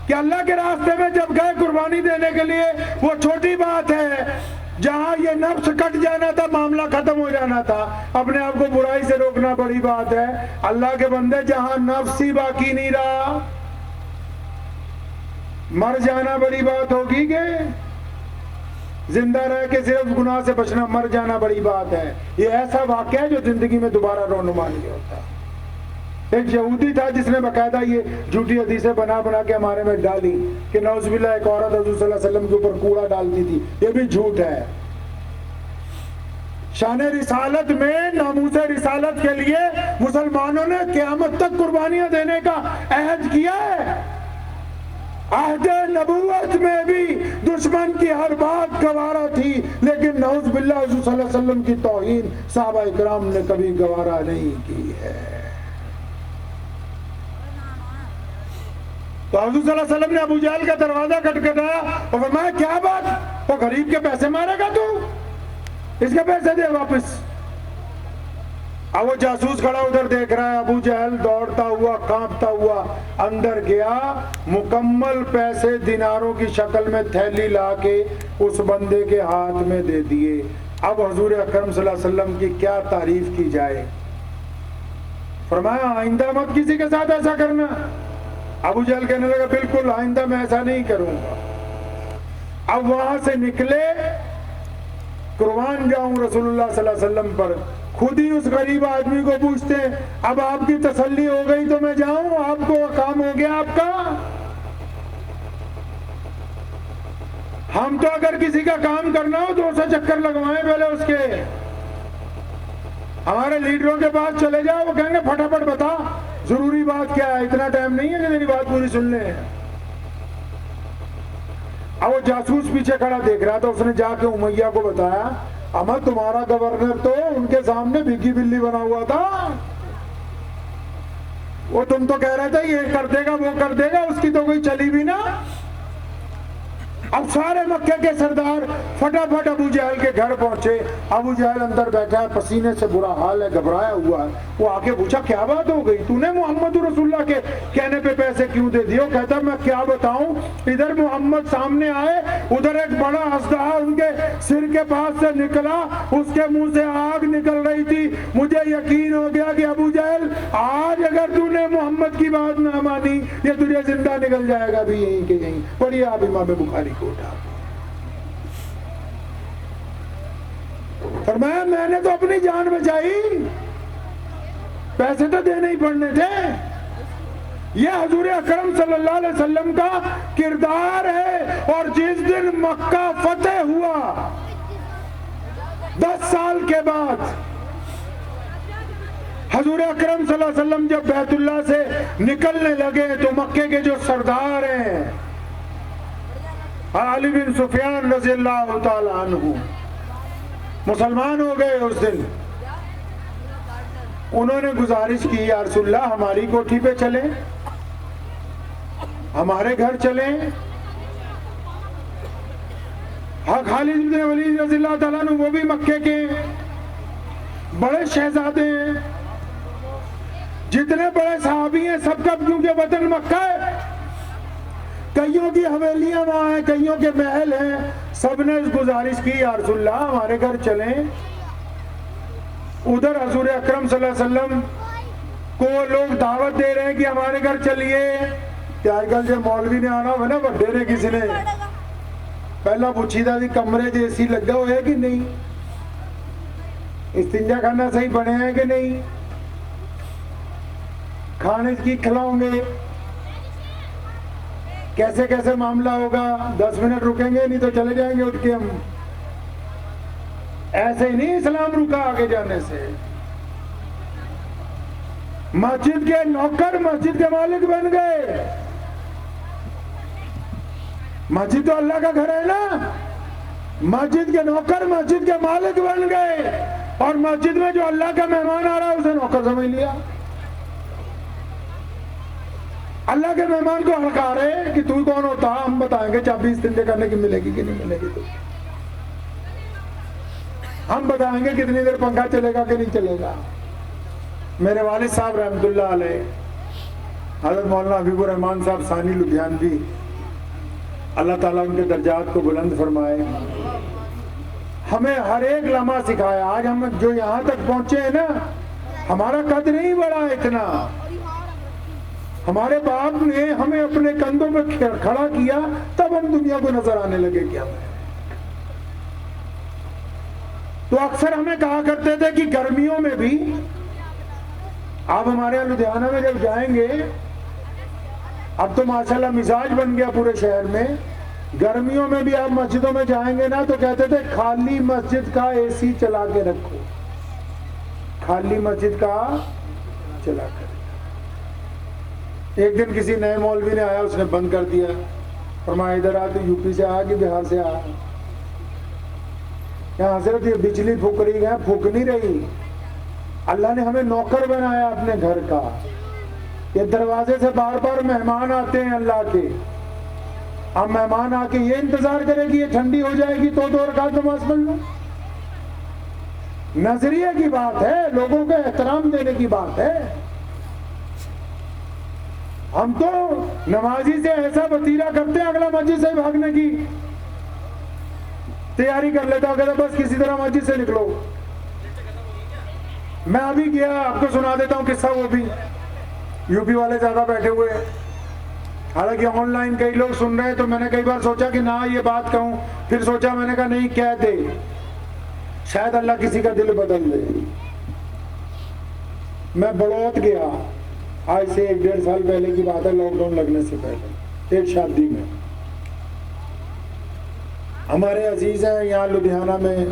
कि अल्लाह के रास्ते में जब गए कुर्बानी देने के लिए, वो छोटी बात है। जहां ये नफ्स कट जाना था, मामला खत्म हो जाना था। अपने आप को बुराई से रोकना बड़ी बात है। अल्लाह के बंदे, जहां नफ्स ही बाकी नहीं रहा, मर जाना बड़ी बात होगी कि जिंदा रह के सिर्फ गुनाह से बचना, मर जाना बड़ी बात है। ये ऐसा वाकया है जो जिंदगी में दोबारा रोनुमा नहीं होता। एक यहूदी था जिसने बकायदा ये झूठी हदीसें बना बना के हमारे में डाली कि नौजुबिल्लाह एक औरत हुजूर सल्लल्लाहु अलैहि वसल्लम के ऊपर कूड़ा डालती थी। ये भी झूठ है। शान रिसालत में, नामूस रिसालत के लिए मुसलमानों ने क़यामत तक कुर्बानियां देने का अहद किया है। अहद नबूवत में भी दुश्मन की हर बात गवारा थी, लेकिन नौजुबिल्लाह हुजूर सल्लल्लाहु अलैहि वसल्लम की तौहीन सहाबा इकराम ने कभी गवारा नहीं की है। तो हुजूर सल्लल्लाहु अलैहि वसल्लम ने अबू जहल का दरवाजा खटखटाया और फरमाया क्या बात, वो गरीब के पैसे मारेगा तू? इसके पैसे दे वापस। अब वो जासूस खड़ा उधर देख रहा है। अबू जहल दौड़ता हुआ, कांपता हुआ अंदर गया, मुकम्मल पैसे दिनारों की शक्ल में थैली लाके उस बंदे के हाथ में दे दिए। अब हुजूर अकरम सल्लल्लाहु अलैहि वसल्लम की क्या तारीफ की जाए। फरमाया आइंदा मत किसी के साथ ऐसा करना। अबू जहल कहने लगा बिल्कुल आइंदा मैं ऐसा नहीं करूंगा। अब वहां से निकले, कुर्बान जाऊं रसूलुल्लाह सल्लल्लाहु अलैहि वसल्लम पर। खुद ही उस गरीब आदमी को पूछते अब आपकी तसल्ली हो गई तो मैं जाऊं, आपको काम हो गया आपका? हम तो अगर किसी का काम करना हो 200 चक्कर लगवाएं पहले उसके। हमारे लीडरों के पास चले जाओ, वो कहेंगे फटाफट बता जरूरी बात क्या है, इतना टाइम नहीं है कि तेरी बात पूरी सुन ले। अब वो जासूस पीछे खड़ा देख रहा था, उसने जाके उमैया को बताया अमर तुम्हारा गवर्नर तो उनके सामने भिगी बिल्ली बना हुआ था। वो तुम तो कह रहे थे ये कर देगा वो कर देगा, उसकी तो कोई चली भी ना। अब सारे मक्के के सरदार फटाफट अबू जहल के घर पहुंचे। अबू जहल अंदर बैठा है, पसीने से बुरा हाल है, घबराया हुआ है। वो आके पूछा क्या बात हो गई, तूने मोहम्मद रसूलुल्लाह के कहने पे पैसे क्यों दे दिए? कहता मैं क्या बताऊं, इधर मोहम्मद सामने आए, उधर एक बड़ा हंसदा उनके सिर के पास से निकला, उसके मुंह से आग निकल रही थी। मुझे यकीन हो गया कि अबू जहल आज अगर तूने मोहम्मद की बात ना मानी, ये तुझे जिंदा निकल जाएगा भी यहीं के यहीं। पढ़िए आप इमाम बुखारी को उठा। फरमाया मैंने तो अपनी जान बचाई, पैसे तो देने ही पड़ने थे। यह हुजूर अकरम सल्लल्लाहु अलैहि वसल्लम का किरदार है। और जिस दिन मक्का फतेह हुआ 10 साल के बाद, हुजूर अकरम सल्लल्लाहु अलैहि वसल्लम जब बैतुल्लाह से निकलने लगे तो मक्के के जो सरदार हैं अली बिन सुफियान रज़ियल्लाहु ताला अन्हु मुसलमान हो गए उस दिन। उन्होंने गुजारिश की, या रसूलल्लाह हमारी कोठी पे चले, हमारे घर चले। हाँ, खालिद बिन वलीद रज़ियल्लाहु ताला अन्हु वो भी मक्के के बड़े शहजादे हैं। जितने बड़े सहाबी हैं सबका, क्योंकि वतन मक्का है, कईयों की हवेलियां वहां हैं, कईयों के महल हैं। सबने गुजारिश की, या रसूलल्लाह हमारे घर चलें। उधर हुजूर अकरम सल्लल्लाहु अलैहि वसल्लम को लोग दावत दे रहे हैं कि हमारे घर चलिए। आजकल जो मौलवी ने आना हो ना, बड़े ने किसी ने पहला पूछीदा भी कमरे च एसी लगा हुआ है कि नहीं, इस्तिंजा खाना सही बने हैं कि नहीं, खाने की खिलाओगे, कैसे कैसे मामला होगा, 10 मिनट रुकेंगे नहीं तो चले जाएंगे उठ के हम। ऐसे ही नहीं इस्लाम रुका आगे जाने से। मस्जिद के नौकर मस्जिद के मालिक बन गए। मस्जिद तो अल्लाह का घर है ना, मस्जिद के नौकर मस्जिद के मालिक बन गए। और मस्जिद में जो अल्लाह का मेहमान आ रहा है उसे नौकर समझ लिया। अल्लाह के मेहमान को हड़का रहे कि तू कौन होता, हम बताएंगे चाबी इस्तेमाल करने की मिलेगी कि नहीं मिलेगी, तो हम बताएंगे कितनी देर पंखा चलेगा कि नहीं चलेगा। मेरे वालिद साहब रहमतुल्लाह अलैह हज़रत मौलाना हबीबुर रहमान साहब सानी लुधियानवी, अल्लाह ताला उनके दर्जात को बुलंद फरमाए, हमें हर एक लम्हा सिखाया। आज हम जो यहाँ तक पहुंचे हैं ना, हमारा कद नहीं बढ़ा इतना। हमारे बाप ने हमें अपने कंधों पे खड़ा किया, तब हम दुनिया को नजर आने लगे क्या। तो अक्सर हमें कहा करते थे कि गर्मियों में भी, आप हमारे यहाँ लुधियाना में जब जाएंगे, अब तो माशाल्लाह मिजाज बन गया पूरे शहर में, गर्मियों में भी आप मस्जिदों में जाएंगे ना तो कहते थे खाली मस्जिद का एसी चला के रखो, खाली मस्जिद का चला कर। एक दिन किसी नए मौलवी ने आया, उसने बंद कर दिया। फरमाया इधर आ, तो यूपी से आया कि बिहार से आया? क्या हजरत ये बिजली फूक रही है? फूक नहीं रही, अल्लाह ने हमें नौकर बनाया अपने घर का। ये दरवाजे से बार बार मेहमान आते हैं अल्लाह के। अब मेहमान आके ये इंतजार करेगी ये ठंडी हो जाएगी तो 2 रकात नमाज पढ़ लो। नजरिए की बात है, लोगों को एहतराम देने की बात है। हम तो नमाजी से ऐसा वतीरा करते हैं, अगला मस्जिद से भागने की तैयारी कर लेता, कहता बस किसी तरह मस्जिद से निकलो। मैं अभी गया, आपको सुना देता हूं किस्सा, वो भी यूपी वाले ज्यादा बैठे हुए हैं, हालांकि ऑनलाइन कई लोग सुन रहे हैं। तो मैंने कई बार सोचा कि ना ये बात कहूं, फिर सोचा, मैंने कहा नहीं कह दे, शायद अल्लाह किसी का दिल बदल दे। मैं बड़ौत गया, आज से 1-1.5 साल पहले की बात है, लॉकडाउन लगने से पहले, एक शादी में। हमारे अजीज हैं यहाँ लुधियाना में,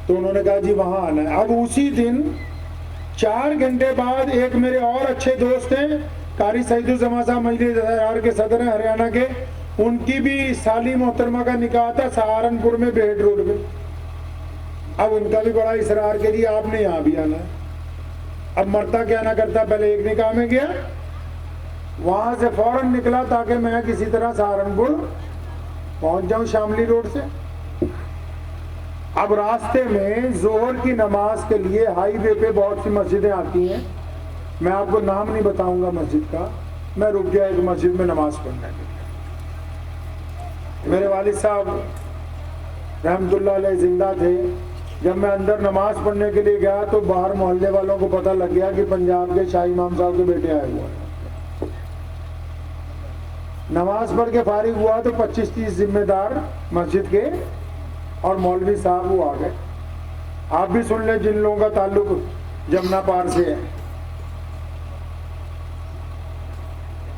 तो उन्होंने कहा जी वहां आना है। अब उसी दिन 4 घंटे बाद एक मेरे और अच्छे दोस्त हैं, कारी सईदुज़्ज़मा साहब मजलिस के सदर हैं हरियाणा के, उनकी भी साली मोहतरमा का निकाह था सहारनपुर में बेहड रोड में। अब उनका भी बड़ा इसरार के लिए आपने यहाँ भी आना है। अब मरता क्या ना करता, पहले एक निकाह में गया, वहां से फौरन निकला ताकि मैं किसी तरह सहारनपुर पहुंच जाऊं शामली रोड से। अब रास्ते में जोहर की नमाज के लिए हाईवे पे बहुत सी मस्जिदें आती हैं, मैं आपको नाम नहीं बताऊंगा मस्जिद का। मैं रुक गया एक मस्जिद में नमाज पढ़ने के लिए। मेरे वालिद साहब रहमतुल्लाह अलैह जिंदा थे। जब मैं अंदर नमाज पढ़ने के लिए गया तो बाहर मोहल्ले वालों को पता लग गया कि पंजाब के शाही इमाम साहब के बेटे आए हुए हैं। नमाज पढ़ के फारिग हुआ तो 25-30 जिम्मेदार मस्जिद के और मौलवी साहब वो आ गए। आप भी सुन ले जिन लोगों का ताल्लुक जमुना पार से है।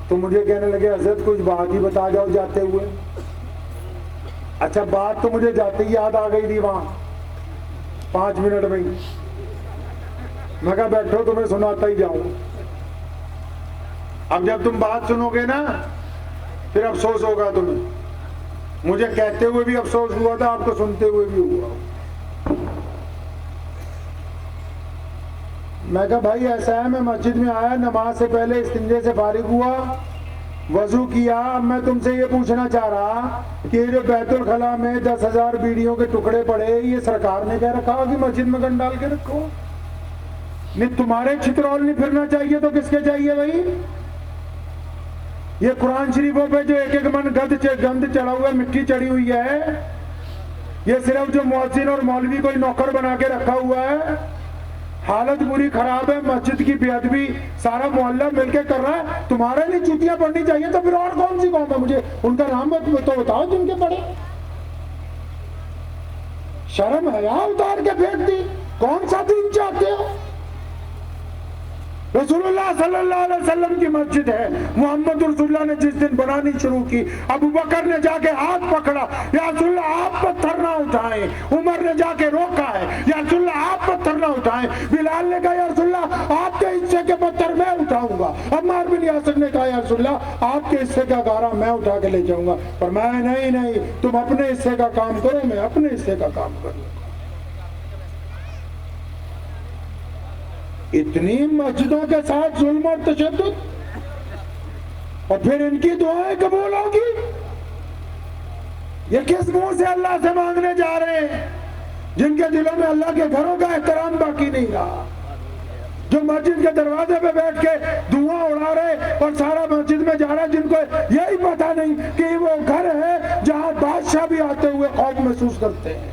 तो मुझे कहने लगे हजरत कुछ बात ही बता जाओ जाते हुए। अच्छा बात तो मुझे जाते ही याद आ गई थी वहां 5 मिनट में ही। मैं कहा बैठो तुम्हें सुनाता ही जाऊं। अब जब तुम बात सुनोगे ना फिर अफसोस होगा तुम्हें। मुझे कहते हुए भी अफसोस हुआ था, आपको सुनते हुए भी हुआ। मैं कहा भाई ऐसा है, मैं मस्जिद में आया, नमाज से पहले इस्तिंजे से फारिग हुआ, वजू किया। अब मैं तुमसे ये पूछना चाह रहा कि ये जो बैतुल खला में 10,000 बीड़ियों के टुकड़े पड़े, ये सरकार ने कह रखा कि मस्जिद में गन डाल के रखो? नहीं तुम्हारे छितरौल नहीं फिरना चाहिए तो किसके चाहिए भाई? ये कुरान शरीफों पे जो एक मन गंद चढ़ा हुआ है, मिट्टी चढ़ी हुई है, ये सिर्फ जो मुअज्जिन और मौलवी कोई नौकर बना के रखा हुआ है। हालत बुरी खराब है, मस्जिद की बेअदबी सारा मोहल्ला मिलके कर रहा है। तुम्हारे लिए चुटियां पढ़नी चाहिए तो फिर और कौन सी कौम है? मुझे उनका नाम तो बताओ जिनके पढ़े। शर्म हया उतार के फेंक दी। कौन सा दिन चाहते हो? रसूलुल्लाह सल्लल्लाहु अलैहि वसल्लम की मस्जिद है। मोहम्मद रसूलुल्लाह ने जिस दिन बनानी शुरू की, अबू बकर ने जाके हाथ पकड़ा, या रसूलुल्लाह आप पत्थर ना उठाएं। उमर ने जाके रोका है, या रसूलुल्लाह आप पत्थर ना उठाएं। बिलाल ने कहा या रसूलुल्लाह आपके हिस्से के पत्थर मैं उठाऊंगा। अम्मार बिन यासिर ने कहा या रसूलुल्लाह आपके हिस्से का गारा मैं उठा के ले जाऊंगा। पर मैं नहीं, तुम अपने हिस्से का काम करो, मैं अपने हिस्से का काम करूंगा। इतनी मस्जिदों के साथ जुल्म और तशद्दुद, और फिर इनकी दुआएं कबूल होगी? ये किस मुंह से अल्लाह से मांगने जा रहे हैं जिनके दिलों में अल्लाह के घरों का एहतराम बाकी नहीं रहा? जो मस्जिद के दरवाजे पे बैठ के धुआं उड़ा रहे और सारा मस्जिद में जा रहा है, जिनको यही पता नहीं कि वो घर है जहां बादशाह भी आते हुए खौफ महसूस करते हैं।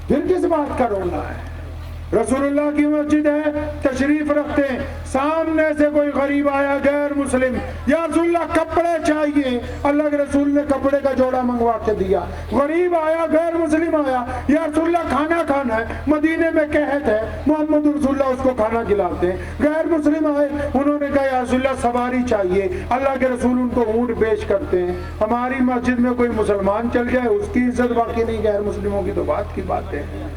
फिर किस बात का रोना है? रसूलुल्लाह की मस्जिद है, तशरीफ रखते हैं, सामने से कोई गरीब आया गैर मुस्लिम, या रसूलुल्लाह कपड़े चाहिए, अल्लाह के रसूल ने कपड़े का जोड़ा मंगवा के दिया। गरीब आया गैर मुस्लिम आया, या रसूलुल्लाह खाना खाना है, मदीने में कहत है, मोहम्मद रसूलुल्लाह उसको खाना खिलाते हैं। गैर मुस्लिम आए, उन्होंने कहा या रसूलुल्लाह सवारी चाहिए, अल्लाह के रसूल उनको ऊंट पेश करते हैं। हमारी मस्जिद में कोई मुसलमान चल जाए उसकी इज्जत बाकी नहीं, गैर मुस्लिमों की तो बात की बातें हैं।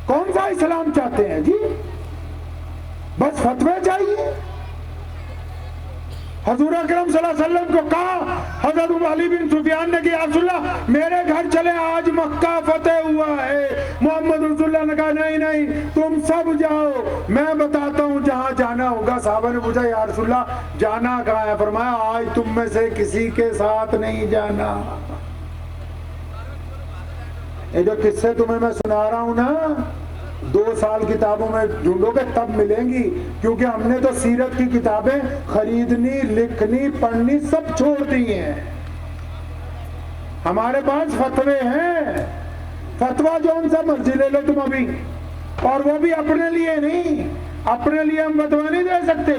कौन सा इस्लाम चाहते हैं जी? बस फतवे चाहिए। हजूर अकरम सल्लल्लाहु अलैहि वसल्लम को कहा, हजरत अली बिन सुफियान ने कहा रसूलुल्लाह मेरे घर चले, आज मक्का फतेह हुआ है। मोहम्मद रसूलुल्लाह ने कहा नहीं तुम सब जाओ, मैं बताता हूं जहां जाना होगा। साहबा ने पूछा या रसूलुल्लाह जाना कहां है? फरमाया आज तुम में से किसी के साथ नहीं जाना। ये जो किस्से तुम्हें मैं सुना रहा हूं ना, 2 साल किताबों में ढूंढोगे तब मिलेंगी, क्योंकि हमने तो सीरत की किताबें खरीदनी, लिखनी, पढ़नी सब छोड़ दी हैं। हमारे पास फतवे हैं, फतवा जौन सा मर्जी ले लो तुम अभी, और वो भी अपने लिए नहीं। अपने लिए हम फतवा नहीं दे सकते,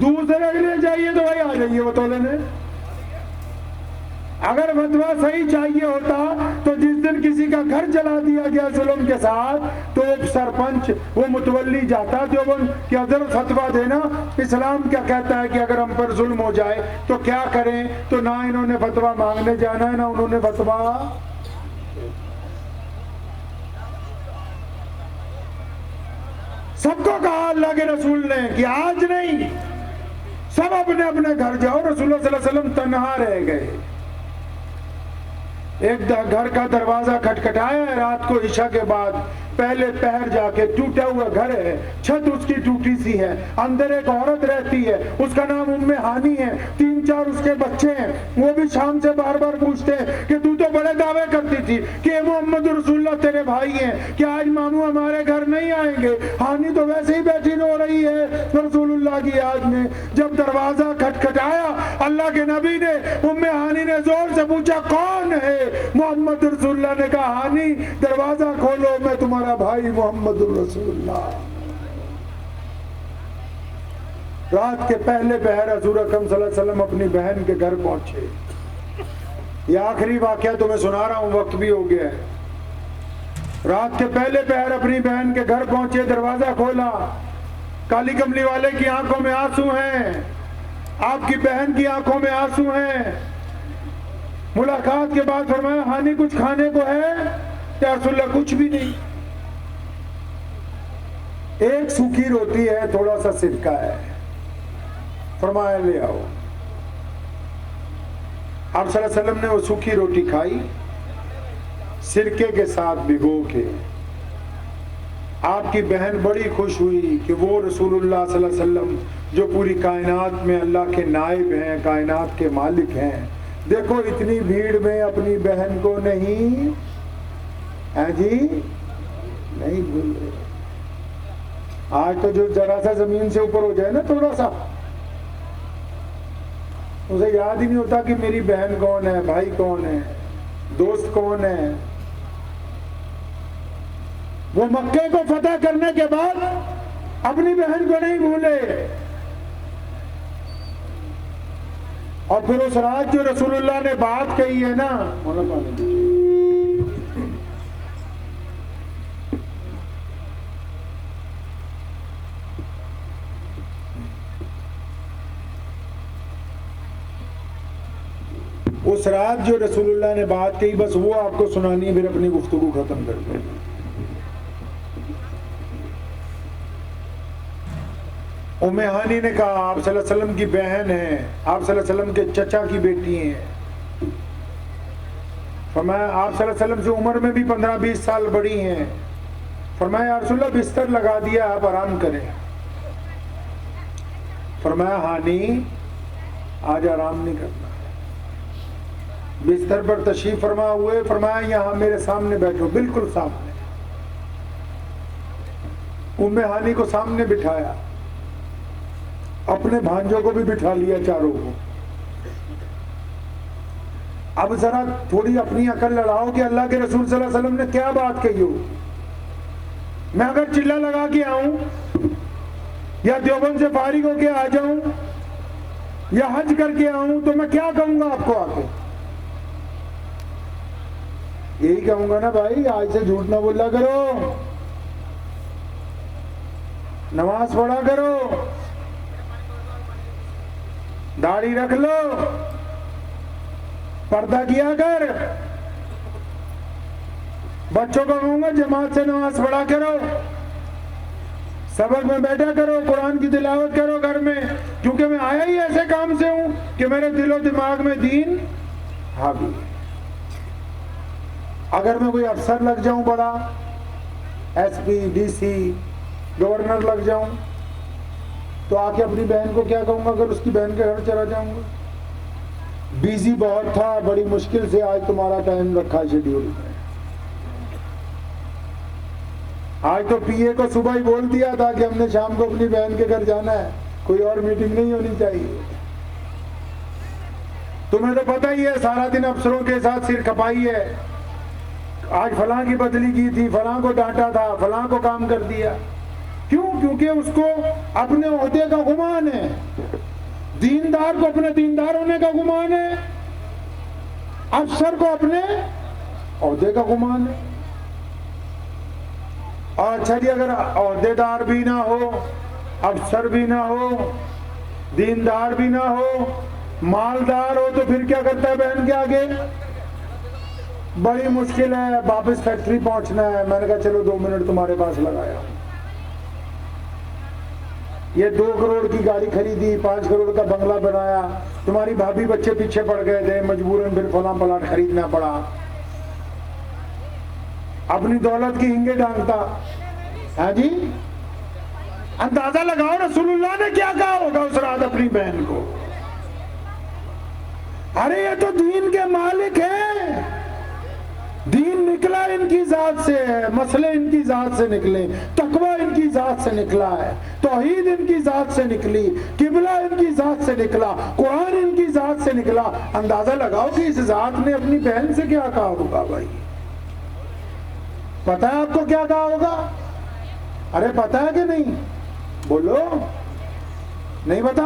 दूसरे के लिए चाहिए तो भाई आ जाइए वो तो लेने। अगर फतवा सही चाहिए होता तो जिस दिन किसी का घर जला दिया गया जुल्म के साथ, तो सरपंच वो मुतवल्ली जाता देवबंद कि हजरत फतवा देना, इस्लाम क्या कहता है कि अगर हम पर जुल्म हो जाए तो क्या करें। तो ना इन्होंने फतवा मांगने जाना है, ना उन्होंने फतवा। सबको कहा अल्लाह के रसूल ने कि आज नहीं, सब अपने अपने घर जाओ। रसूलुल्लाह सल्लल्लाहु अलैहि वसल्लम तन्हा रह गए। एक घर का दरवाजा खटखटाया है रात को ईशा के बाद, पहले पहर जाके, टूटा हुआ घर है, छत उसकी टूटी सी है, अंदर एक औरत रहती है, उसका नाम उम्मे हानी है, 3-4 उसके बच्चे हैं। वो भी शाम से बार बार पूछते हैं कि तू तो बड़े दावे करती थी कि मोहम्मद रसूलुल्लाह तेरे भाई हैं, कि आज मामू हमारे घर नहीं आएंगे। हानी तो वैसे ही बैठी रो रही है रसूलुल्लाह की याद में। जब दरवाजा खटखटाया, अल्लाह के नबी ने, उम्मे हानी ने जोर से पूछा कौन है? मोहम्मद रसूलुल्लाह ने कहा हानी दरवाजा खोलो, मैं तुम्हारा भाई मोहम्मद रसूलुल्लाह। रात के पहले पहर हजूर अकरम सल्लल्लाहु अलैहि वसल्लम अपनी बहन के घर पहुंचे। ये आखिरी वाकया तुम्हें सुना रहा हूं, वक्त भी हो गया है। रात के पहले पहर अपनी बहन के घर पहुंचे, दरवाजा खोला, काली कमली वाले की आंखों में आंसू हैं, आपकी बहन की आंखों में आंसू हैं। मुलाकात के बाद फरमाया, हानि कुछ खाने को है? या रसूलल्लाह कुछ भी नहीं, एक सूखी रोटी है, थोड़ा सा सिरका है। फरमाया ले आओ। आप सल्लल्लाहु अलैहि वसल्लम ने वो सूखी रोटी खाई, सिरके के साथ भिगो के। आपकी बहन बड़ी खुश हुई कि वो रसूलुल्लाह सल्लल्लाहु अलैहि वसल्लम जो पूरी कायनात में अल्लाह के नाइब हैं, कायनात के मालिक हैं, देखो इतनी भीड़ में अपनी बहन को नहीं है जी, नहीं भूल रहे। आज तो जो जरा सा जमीन से ऊपर हो जाए ना थोड़ा सा, उसे याद ही नहीं होता कि मेरी बहन कौन है, भाई कौन है, दोस्त कौन है। वो मक्के को फतह करने के बाद अपनी बहन को नहीं भूले, और फिर उस रात जो रसूलुल्लाह ने बात कही है ना, उस रात जो रसूलुल्लाह ने बात कही, बस वो आपको सुनानी है, फिर अपनी गुफ्तगू खत्म कर दो। उम्मे हानी ने कहा, आप सल्लल्लाहु अलैहि वसल्लम की बहन है, आप सल्लल्लाहु अलैहि वसल्लम के चचा की बेटी हैं। फरमाया आप सल्लल्लाहु अलैहि वसल्लम से उम्र में भी 15-20 साल बड़ी हैं। फरमाया या रसूलल्लाह बिस्तर लगा दिया, आप आराम करें। फरमाया हानी आज आराम नहीं करना। बिस्तर पर तशरीफ फरमा हुए, फरमाया यहां मेरे सामने बैठो, बिल्कुल सामने। उम्मे हानी को सामने बिठाया, अपने भांजों को भी बिठा लिया, चारों को। अब जरा थोड़ी अपनी अकल लड़ाओ कि अल्लाह के रसूल सल्लल्लाहु अलैहि वसल्लम ने क्या बात कही हो। मैं अगर चिल्ला लगा के आऊं या देवबंद से फारिग होके आ जाऊं या हज करके आऊं तो मैं क्या कहूंगा आपको आके? यही कहूंगा ना भाई, आज से झूठ ना बोला करो, नमाज पढ़ा करो, दाढ़ी रख लो, पर्दा किया कर। बच्चों को कहूंगा जमात से नमाज पढ़ा करो, सबक में बैठा करो, कुरान की तिलावत करो घर में, क्योंकि मैं आया ही ऐसे काम से हूं कि मेरे दिलो दिमाग में दीन हावी है। अगर मैं कोई अफसर लग जाऊं, बड़ा एसपी, डीसी, गवर्नर लग जाऊं, तो आके अपनी बहन को क्या कहूंगा अगर उसकी बहन के घर चला जाऊंगा? बिजी बहुत था, बड़ी मुश्किल से आज तुम्हारा टाइम रखा शेड्यूल में। आज तो पीए को सुबह ही बोल दिया था कि हमने शाम को अपनी बहन के घर जाना है, कोई और मीटिंग नहीं होनी चाहिए। तुम्हें तो पता ही है, सारा दिन अफसरों के साथ सिर खपाई है। आज फलां की बदली की थी, फलां को डांटा था, फलां को काम कर दिया। क्यों? क्योंकि उसको अपने ओहदे का गुमान है। दीनदार को अपने दीनदार होने का गुमान है, अफसर को अपने ओहदे का गुमान है। और अच्छा जी, अगर ओहदेदार भी ना हो, अफसर भी ना हो, दीनदार भी ना हो, मालदार हो, तो फिर क्या करता है बहन के आगे? बड़ी मुश्किल है, वापस फैक्ट्री पहुंचना है। मैंने कहा चलो 2 मिनट तुम्हारे पास लगाया। ये 2 करोड़ की गाड़ी खरीदी, 5 करोड़ का बंगला बनाया, तुम्हारी भाभी बच्चे पीछे पड़ गए थे, मजबूरन फिर फला प्लाट खरीदना पड़ा। अपनी दौलत की हिंगे डांगता है जी। अंदाजा लगाओ रसूलुल्लाह ने क्या कहा होगा उस रात अपनी बहन को। अरे ये तो दीन के मालिक हैं, दीन निकला इनकी जात से है, मसले इनकी जात से निकले, तकवा इनकी जात से निकला है, तौहीद इनकी जात से निकली, किबला इनकी जात से निकला, कुरान इनकी जात से निकला। अंदाजा लगाओ कि इस जात ने अपनी बहन से क्या कहा होगा। भाई पता है आपको क्या कहा होगा? अरे पता है कि नहीं? बोलो, नहीं पता?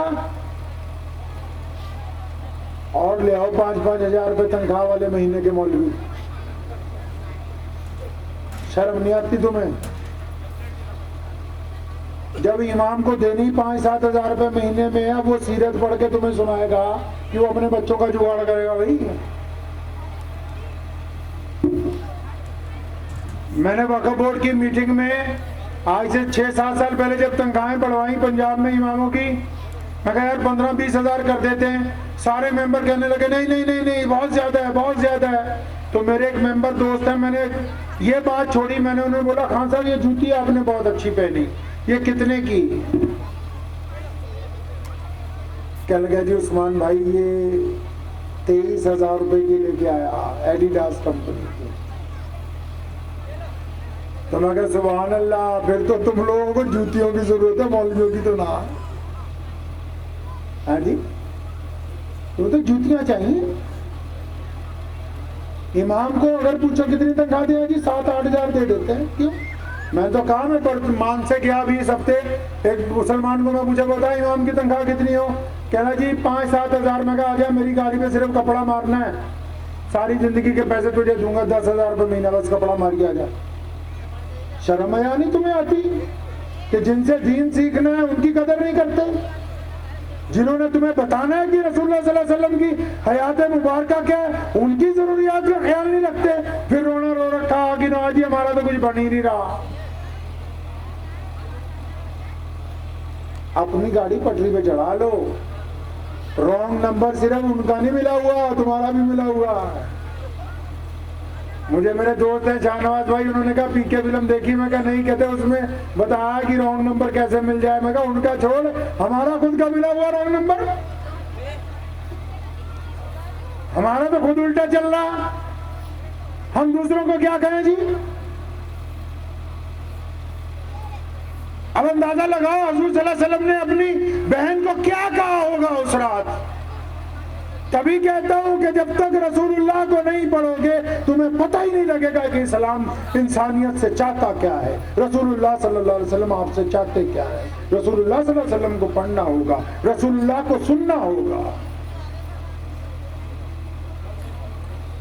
और ले आओ 5-5 हजार रुपए तनख्वाह वाले महीने के मौलवी। शर्म नहीं आती तुम्हें? जब इमाम को देनी 5-7 हजार रुपए महीने में है, वो सीरत पढ़ के तुम्हें सुनाएगा कि वो अपने बच्चों का जुगाड़ करेगा। भाई मैंने वक्फ बोर्ड की मीटिंग में आज से 6-7 साल पहले जब तनख्वाहें बढ़वाई पंजाब में इमामों की, मैं कहा यार 15-20 हजार कर देते हैं। सारे मेंबर कहने लगे नहीं नहीं नहीं नहीं, बहुत ज्यादा है, बहुत ज्यादा है। तो मेरे एक मेंबर दोस्त है, मैंने ये बात छोड़ी, मैंने उन्हें बोला खान साहब ये जूती आपने बहुत अच्छी पहनी, ये कितने की? कह लगा जी उस्मान भाई ये 23,000 रुपए की लेके आया एडिडास कंपनी की। तो मैं कहा सुभान अल्लाह, फिर तो तुम लोगों को जूतियों की जरूरत है, मौलवियों की तो ना। हाँ जी, वो तो जूतियां चाहिए। इमाम को अगर पूछो कितनी तनख्वाह दिया जी, 7-8 हजार दे देते हैं। क्यों? मैं तो कहा मैं मान से गया अभी इस हफ्ते, एक मुसलमान को मैं पूछा बता इमाम की तनख्वाह कितनी हो? कहना जी 5-7 हजार। मैं कहा आजा मेरी गाड़ी में सिर्फ कपड़ा मारना है, सारी जिंदगी के पैसे तुझे दूंगा 10,000 रुपये महीना, बस कपड़ा मार के आजा। शर्म है नहीं तुम्हें आती कि जिनसे दीन सीखना है उनकी कदर नहीं करते? जिन्होंने तुम्हें बताना है कि रसूलुल्लाह सल्लल्लाहु अलैहि वसल्लम की हयात मुबारक क्या है, उनकी जरूरियात का ख्याल नहीं रखते। फिर रोना रो रखा कि ना जी हमारा तो कुछ बन ही नहीं रहा। अपनी गाड़ी पटरी पे चढ़ा लो। रॉन्ग नंबर सिर्फ उनका नहीं मिला हुआ, तुम्हारा भी मिला हुआ। मुझे मेरे दोस्त हैं शाहनवाज भाई, उन्होंने कहा पीके फिल्म देखी? मैं कहा नहीं। कहते उसमें बताया कि रॉन्ग नंबर कैसे मिल जाए। मैं कहा उनका छोड़, हमारा खुद का मिला हुआ रॉन्ग नंबर। हमारा तो खुद उल्टा चल रहा, हम दूसरों को क्या कहें जी? अब अंदाजा लगाओ हुजूर सल्लल्लाहु अलैहि वसल्लम ने अपनी बहन को क्या कहा होगा उस रात। तभी कहता हूं कि जब तक रसूलुल्लाह को नहीं पढ़ोगे तुम्हें पता ही नहीं लगेगा कि इस्लाम इंसानियत से चाहता क्या है, रसूलुल्लाह सल्लल्लाहु अलैहि वसल्लम आपसे चाहते क्या है। रसूलुल्लाह सल्लल्लाहु अलैहि वसल्लम को पढ़ना होगा, रसूलुल्लाह को सुनना होगा।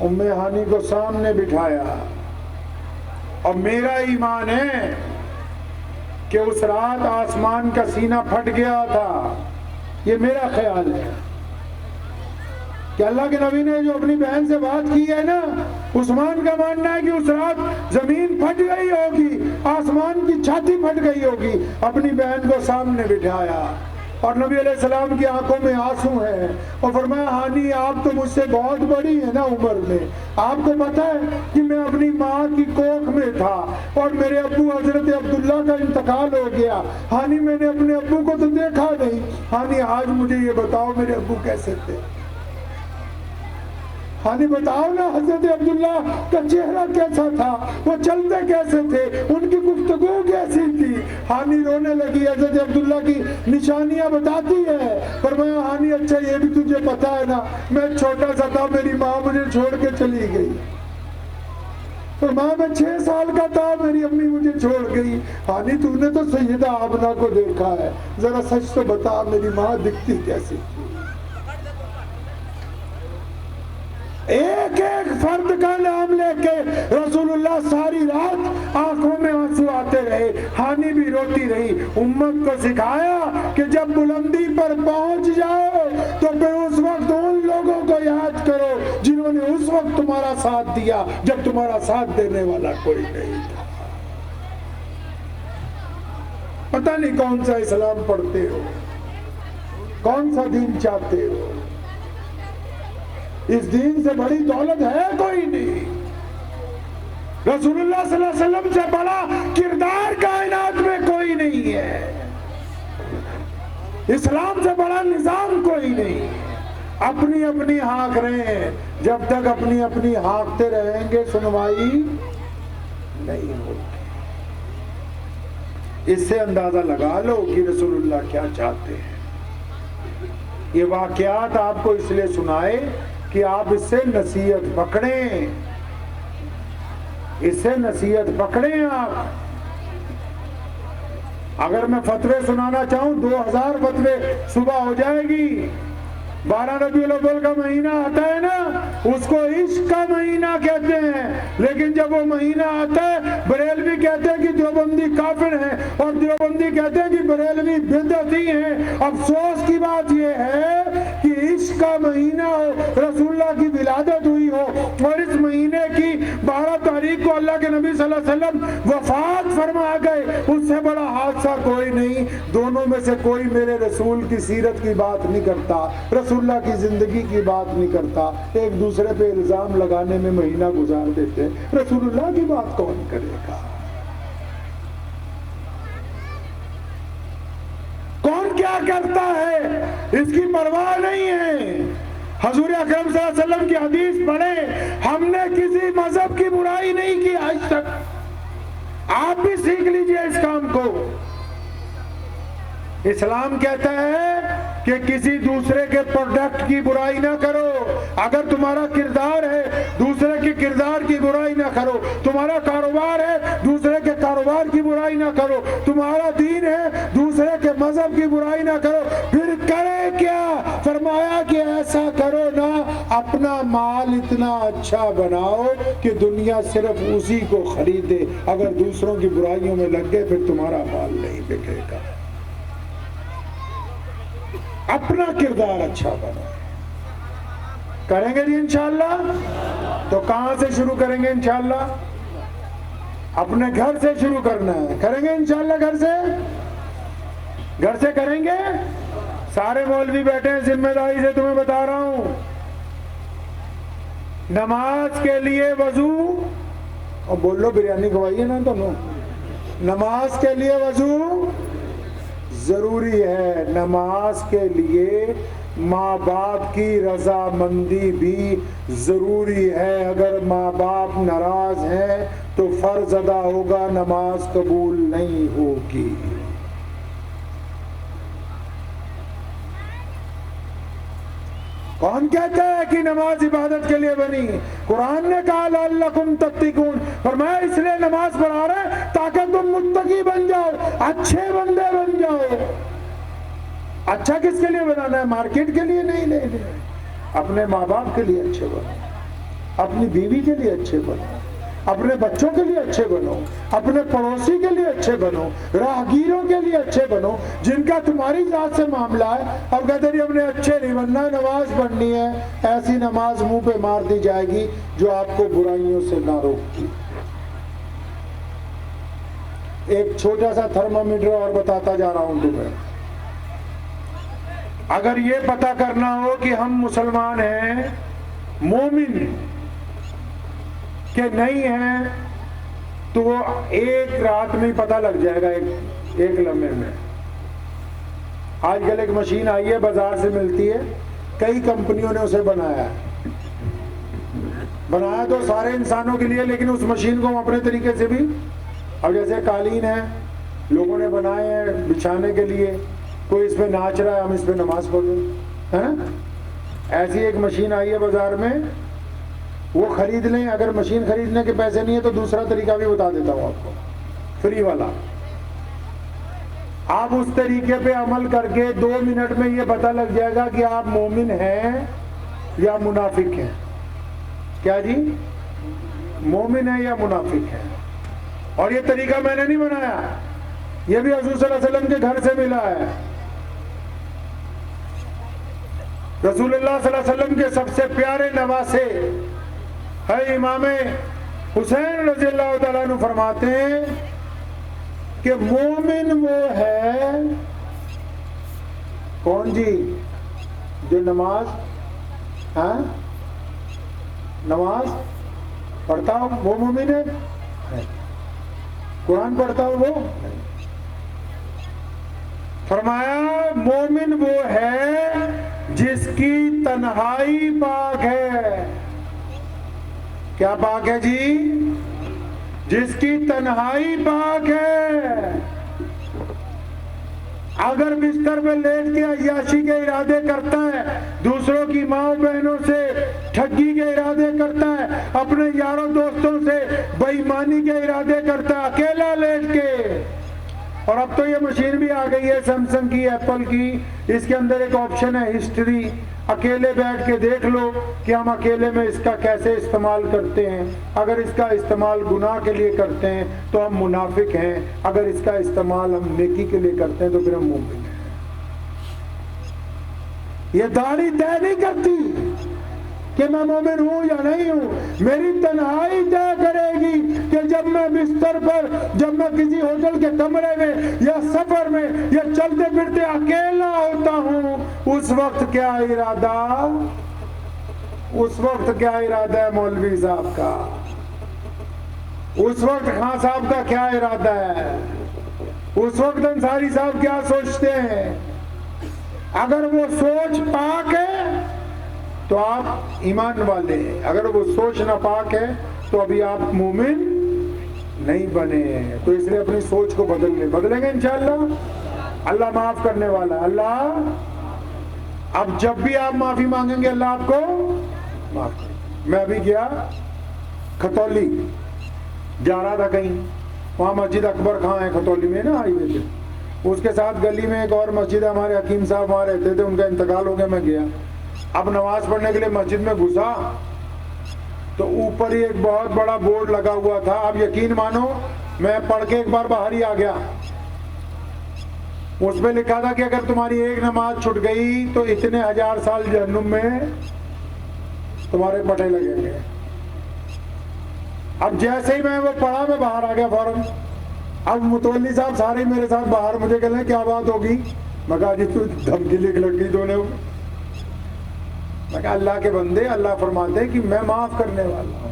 उम्मे हानी को सामने बिठाया और मेरा ईमान है कि उस रात आसमान का सीना फट गया था। ये मेरा ख्याल है कि अल्लाह के नबी ने जो अपनी बहन से बात की है ना, उस्मान का मानना है कि उस रात जमीन फट गई होगी, आसमान की छाती फट गई होगी। अपनी बहन को सामने बिठाया और नबी अलैहिस्सलाम की आंखों में आंसू है और फरमाया हानी आप तो मुझसे बहुत बड़ी है ना उम्र में, आपको पता है कि मैं अपनी माँ की कोख में था और मेरे अब्बू हजरत अब्दुल्ला का इंतकाल हो गया। हानी मैंने अपने अब्बू को तो देखा नहीं। हानी आज मुझे ये बताओ मेरे अब्बू कैसे थे? हानी बताओ ना हजरत अब्दुल्ला का चेहरा कैसा था, वो चलते कैसे थे, उनकी गुफ्तगू कैसी थी? हानी रोने लगी। हजरत अब्दुल्ला की निशानियां बताती है। फरमाया हानी अच्छा ये भी तुझे पता है ना, मैं छोटा सा था, मेरी माँ मुझे छोड़ के चली गई। तो माँ मैं 6 साल का था, मेरी अम्मी मुझे छोड़ गई। हानी तूने तो सैयदा आमना को देखा है, जरा सच तो बता मेरी माँ दिखती कैसी थी? एक एक फर्द का नाम लेके रसूलुल्लाह सारी रात आंखों में आंसू आते रहे। हानी भी रोती रही। उम्मत को सिखाया कि जब बुलंदी पर पहुंच जाओ तो फिर उस वक्त उन लोगों को याद करो जिन्होंने उस वक्त तुम्हारा साथ दिया जब तुम्हारा साथ देने वाला कोई नहीं था। पता नहीं कौन सा इस्लाम पढ़ते हो, कौन सा दीन चाहते हो। इस दीन से बड़ी दौलत है कोई नहीं। रसूलुल्लाह सल्लल्लाहु अलैहि वसल्लम से बड़ा किरदार कायनात में कोई नहीं है। इस्लाम से बड़ा निजाम कोई नहीं। अपनी अपनी हाँक रहे हैं, जब तक अपनी अपनी हाँकते रहेंगे सुनवाई नहीं होगी। इससे अंदाजा लगा लो कि रसूलुल्लाह क्या चाहते हैं। ये वाकयात आपको इसलिए सुनाए कि आप इससे नसीहत पकड़ें, इससे नसीहत पकड़ें आप। अगर मैं फतवे सुनाना चाहूं 2000 फतवे सुबह हो जाएगी, 12 रबीउल अव्वल का महीना आता है ना, उसको इश्क का महीना कहते हैं। लेकिन जब वो महीना आता है, बरेलवी कहते हैं कि देवबंदी काफिर हैं और देवबंदी कहते हैं कि बरेलवी बिदअती हैं। अफसोस की बात ये है कि इश्क का महीना हो, रसूलुल्लाह की विलादत हुई हो और इस महीने की 12 तारीख को अल्लाह के नबी सल्लल्लाहु अलैहि वसल्लम वफात फरमा गए, उससे बड़ा हादसा कोई नहीं। दोनों में से कोई मेरे रसूल की सीरत की बात नहीं करता, रसूलुल्लाह की जिंदगी की बात नहीं करता। एक दूसरे पे इल्जाम लगाने में महीना गुजार देते, रसूलुल्लाह की बात कौन करेगा? कौन क्या करता है इसकी परवाह नहीं है। हजूर अकरम सल्लल्लाहु अलैहि वसल्लम की हदीस पढ़े, हमने किसी मजहब की बुराई नहीं की आज तक। आप भी सीख लीजिए इस काम को। इस्लाम कहता है कि किसी दूसरे के प्रोडक्ट की बुराई ना करो। अगर तुम्हारा किरदार है, दूसरे के किरदार की बुराई ना करो। तुम्हारा कारोबार है, दूसरे के कारोबार की बुराई ना करो। तुम्हारा दीन है, दूसरे के मजहब की बुराई ना करो। फिर करे क्या? फरमाया कि ऐसा करो ना, अपना माल इतना अच्छा बनाओ कि दुनिया सिर्फ उसी को खरीदे। अगर दूसरों की बुराइयों में लग गए फिर तुम्हारा माल नहीं बिकेगा। अपना किरदार अच्छा बनाए। करेंगे जी इंशाअल्लाह। तो कहां से शुरू करेंगे इंशाअल्लाह? अपने घर से शुरू करना है। करेंगे इंशाअल्लाह घर से? घर से करेंगे। सारे मौलवी बैठे हैं, जिम्मेदारी से तुम्हें बता रहा हूं। नमाज के लिए वजू, और बोल लो बिरयानी खवाइए ना दोनों। नमाज के लिए वजू जरूरी है। नमाज के लिए माँ बाप की रजामंदी भी जरूरी है। अगर माँ बाप नाराज हैं तो फर्ज अदा होगा, नमाज कबूल नहीं होगी। कौन कहता है कि नमाज इबादत के लिए बनी? कुरान ने कहा लअल्लकुम तत्तकून, फरमाया इसलिए नमाज पढ़ा रहे ताकि तुम मुत्तकी बन जाओ, अच्छे बंदे बन जाओ। अच्छा किसके लिए बनाना है? मार्केट के लिए नहीं, नहीं। अपने माँ बाप के लिए अच्छे बनो, अपनी बीवी के लिए अच्छे बनो, अपने बच्चों के लिए अच्छे बनो, अपने पड़ोसी के लिए अच्छे बनो, राहगीरों के लिए अच्छे बनो, जिनका तुम्हारी जात से मामला है। अब कहते हैं हमने अच्छे नहीं बनना, नमाज पढ़नी है। ऐसी नमाज मुंह पे मार दी जाएगी जो आपको बुराइयों से ना रोकती। एक छोटा सा थर्मामीटर और बताता जा रहा हूं तुम्हें। अगर ये पता करना हो कि हम मुसलमान हैं, मोमिन कि नहीं है, तो वो एक रात में ही पता लग जाएगा, एक लम्हे में। आजकल एक मशीन आई है, बाजार से मिलती है, कई कंपनियों ने उसे बनाया तो सारे इंसानों के लिए, लेकिन उस मशीन को हम अपने तरीके से भी, अब जैसे कालीन है लोगों ने बनाए हैं बिछाने के लिए, कोई इस पे नाच रहा है, हम इस पे नमाज पढ़ रहे हैं। ऐसी एक मशीन आई है बाजार में, वो खरीद लें। अगर मशीन खरीदने के पैसे नहीं है तो दूसरा तरीका भी बता देता हूं आपको, फ्री वाला। आप उस तरीके पे अमल करके 2 मिनट में ये पता लग जाएगा कि आप मोमिन हैं या मुनाफिक हैं। क्या जी? मोमिन है या मुनाफिक है। और ये तरीका मैंने नहीं बनाया, ये भी हजूर सल्लल्लाहु अलैहि वसल्लम के घर से मिला है। रसूलुल्लाह सल्लल्लाहु अलैहि वसल्लम के सबसे प्यारे नवासे है इमाम हुसैन रज़ियल्लाहु ताला अन्हु फरमाते हैं कि मोमिन वो है, कौन जी? जो नमाज नमाज पढ़ता हो वो मोमिन है। कुरान पढ़ता हो वो। फरमाया मोमिन वो है जिसकी तन्हाई पाक है। क्या पाक है जी? जिसकी तन्हाई पाक है। अगर बिस्तर में लेट के अय्याशी के इरादे करता है, दूसरों की माँ बहनों से ठगी के इरादे करता है, अपने यारों दोस्तों से बेईमानी के इरादे करता है अकेला लेट के। और अब तो ये मशीन भी आ गई है सैमसंग की, एप्पल की, इसके अंदर एक ऑप्शन है हिस्ट्री। अकेले बैठ के देख लो कि हम अकेले में इसका कैसे इस्तेमाल करते हैं। अगर इसका इस्तेमाल गुनाह के लिए करते हैं तो हम मुनाफिक हैं, अगर इसका इस्तेमाल हम नेकी के लिए करते हैं तो फिर हम मोमिन हैं। ये दाढ़ी तय नहीं करती कि मैं मोमिन हूं या नहीं हूं। मेरी तन्हाई तय करेगी कि जब मैं बिस्तर पर, जब मैं किसी होटल के कमरे में या सफर में या चलते फिरते अकेला होता हूं, उस वक्त क्या इरादा, उस वक्त क्या इरादा है मौलवी साहब का, उस वक्त खान साहब का क्या इरादा है, उस वक्त अंसारी साहब क्या सोचते हैं। अगर वो सोच पाक है तो आप ईमान वाले हैं, अगर वो सोच ना पाक है तो अभी आप मोमिन नहीं बने हैं। तो इसलिए अपनी सोच को बदलेंगे इंशाअल्लाह। अल्लाह माफ करने वाला है। अल्लाह अब जब भी आप माफी मांगेंगे अल्लाह आपको माफ करेगा। मैं अभी गया खतौली, जा रहा था कहीं, वहां मस्जिद अकबर खां है खतौली में ना, हाईवे पे। उसके साथ गली में एक और मस्जिद है, हमारे हकीम साहब वहां रहते थे, उनका इंतकाल हो गया। मैं गया, अब नमाज पढ़ने के लिए मस्जिद में घुसा तो ऊपर ही एक बहुत बड़ा बोर्ड लगा हुआ था। अब यकीन मानो मैं पढ़ के एक बार बाहर ही आ गया। उसमें लिखा था कि अगर तुम्हारी एक नमाज छूट गई तो इतने 1000 साल जहन्नुम में तुम्हारे पटे लगेंगे। अब जैसे ही मैं वो पढ़ा मैं बाहर आ गया फौरन। अब मुतवल्ली साहब सारे मेरे साथ बाहर, मुझे कहते क्या बात होगी। मैं कहा जी तू धमकी लिख लग गई दोनों। मैं कहा अल्लाह के बंदे, अल्लाह फरमाते हैं कि मैं माफ करने वाला हूं।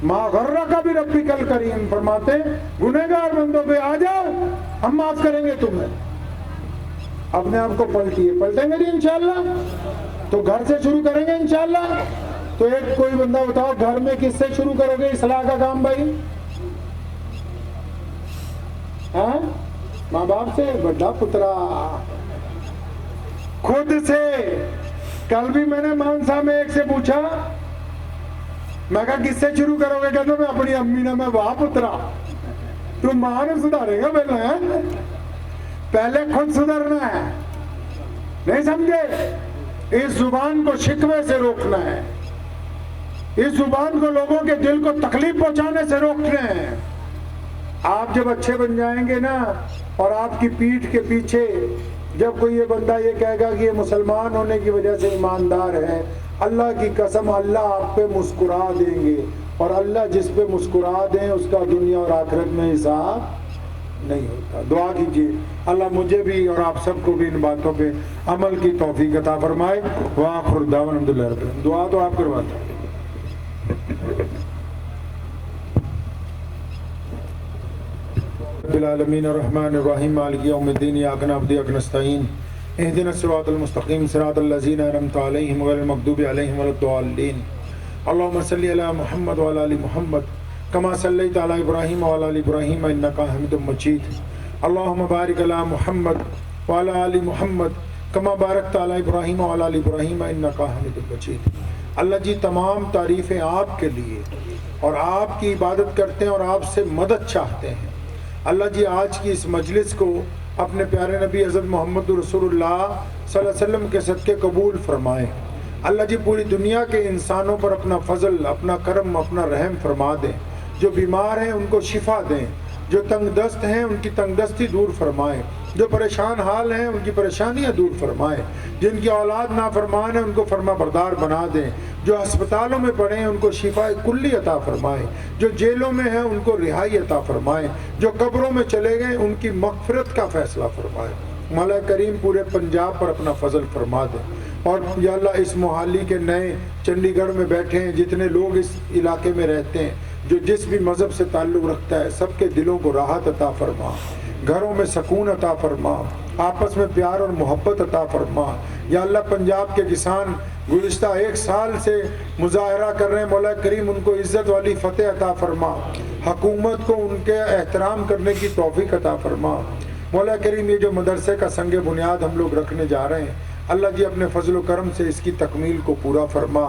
माँ गर्रा का भी रब्बी कल करीम फरमाते, गुनहगार बंदों पे आ जाओ, हम माफ करेंगे तुम्हें। अपने आप को पलटेंगे नहीं इंशाअल्लाह। तो घर से शुरू करेंगे इंशाअल्लाह। तो एक कोई बंदा बताओ घर में किससे शुरू करोगे इस्लाह का काम भाई? हाँ, माँ बाप से, बड़ा पुत्रा, खुद से। कल भी मैंने मानसा में एक से पूछा, मैं कहा किससे शुरू करोगे? कहते मैं अपनी अम्मी ने। मैं वाह पुत्रा, तू मां ने सुधारेगा पहले खुद सुधरना है। नहीं समझे? इस जुबान को शिकवे से रोकना है, इस जुबान को लोगों के दिल को तकलीफ पहुंचाने से रोकना है। आप जब अच्छे बन जाएंगे ना, और आपकी पीठ के पीछे जब कोई ये बंदा ये कहेगा कि ये मुसलमान होने की वजह से ईमानदार है, अल्लाह की कसम अल्लाह आप पे मुस्कुरा देंगे। और अल्लाह जिस पे मुस्कुरा दे उसका दुनिया और आखिरत में हिसाब नहीं होता। दुआ कीजिए अल्लाह मुझे भी और आप सबको भी इन बातों पे अमल की तौफीक अता फरमाए। वाखिर दावन अल्हम्दुलिल्लाह रब्बिल आलमीन। दुआ तो आप करवाते हैं। बिलालमीन रहमान रहीम मालिक यौमिद्दीन इय्याका नअबुदु व इय्याका नस्तईन इहदिनस सिरातल मुस्तकीम सिरातल लज़ीना अनअमता अलैहिम गैरिल मग़दूबि अलैहिम वलद्दाल्लीन। अल्लाहुम्मा सल्लि अला मुहम्मद व अला आलि मुहम्मद कमा सल्लैता अला इब्राहीम व अला आलि इब्राहीम इन्नका हमीदुम मजीद। अल्लाहुम्मा बारिक अला मुहम्मद व अला आलि मुहम्मद कमा बारकता अला इब्राहीम व अला आलि इब्राहीम इन्नका हमीदुम मजीद। अल्लाह जी तमाम तारीफ़ें आपके लिए, और आपकी इबादत करते हैं और आपसे मदद चाहते हैं। अल्लाह जी आज की इस मजलिस को अपने प्यारे नबी हज़रत मोहम्मद रसूलुल्लाह सल्लल्लाहु अलैहि वसल्लम के सदक़े कबूल फरमाएँ। अल्लाह जी पूरी दुनिया के इंसानों पर अपना फजल, अपना करम, अपना रहम फरमा दें। जो बीमार हैं उनको शिफा दें, जो तंगदस्त हैं उनकी तंगदस्ती दूर फरमाएँ, जो परेशान हाल हैं उनकी परेशानियां दूर फरमाएँ, जिनकी औलाद नाफरमान है उनको फरमा बरदार बना दें, जो अस्पतालों में पड़े हैं उनको शिफा कुल्ली अता फरमाएँ, जो जेलों में हैं उनको रिहाई अता फरमाएँ, जो कब्रों में चले गए उनकी मग़फ़िरत का फ़ैसला फरमाएँ। मौला करीम पूरे पंजाब पर अपना फजल फरमा दें। और या अल्लाह इस मोहाली के नए चंडीगढ़ में बैठे हैं जितने लोग इस इलाके में रहते हैं, जो जिस भी मज़हब से ताल्लुक़ रखता है, सबके दिलों को राहत अता फरमा, घरों में सकून अता फरमा, आपस में प्यार और मोहब्बत अता फरमा। या अल्लाह पंजाब के किसान गुज़िश्ता 1 साल से मुज़ाहरा कर रहे हैं, मौला करीम उनको इज़्ज़त वाली फ़तेह अता फरमा, हुकूमत को उनके एहतराम करने की तौफ़ीक अता फरमा। मौला करीम ये जो मदरसे का संग बुनियाद हम लोग रखने जा रहे हैं, अल्लाह जी अपने फजल व करम से इसकी तकमील को पूरा फरमा।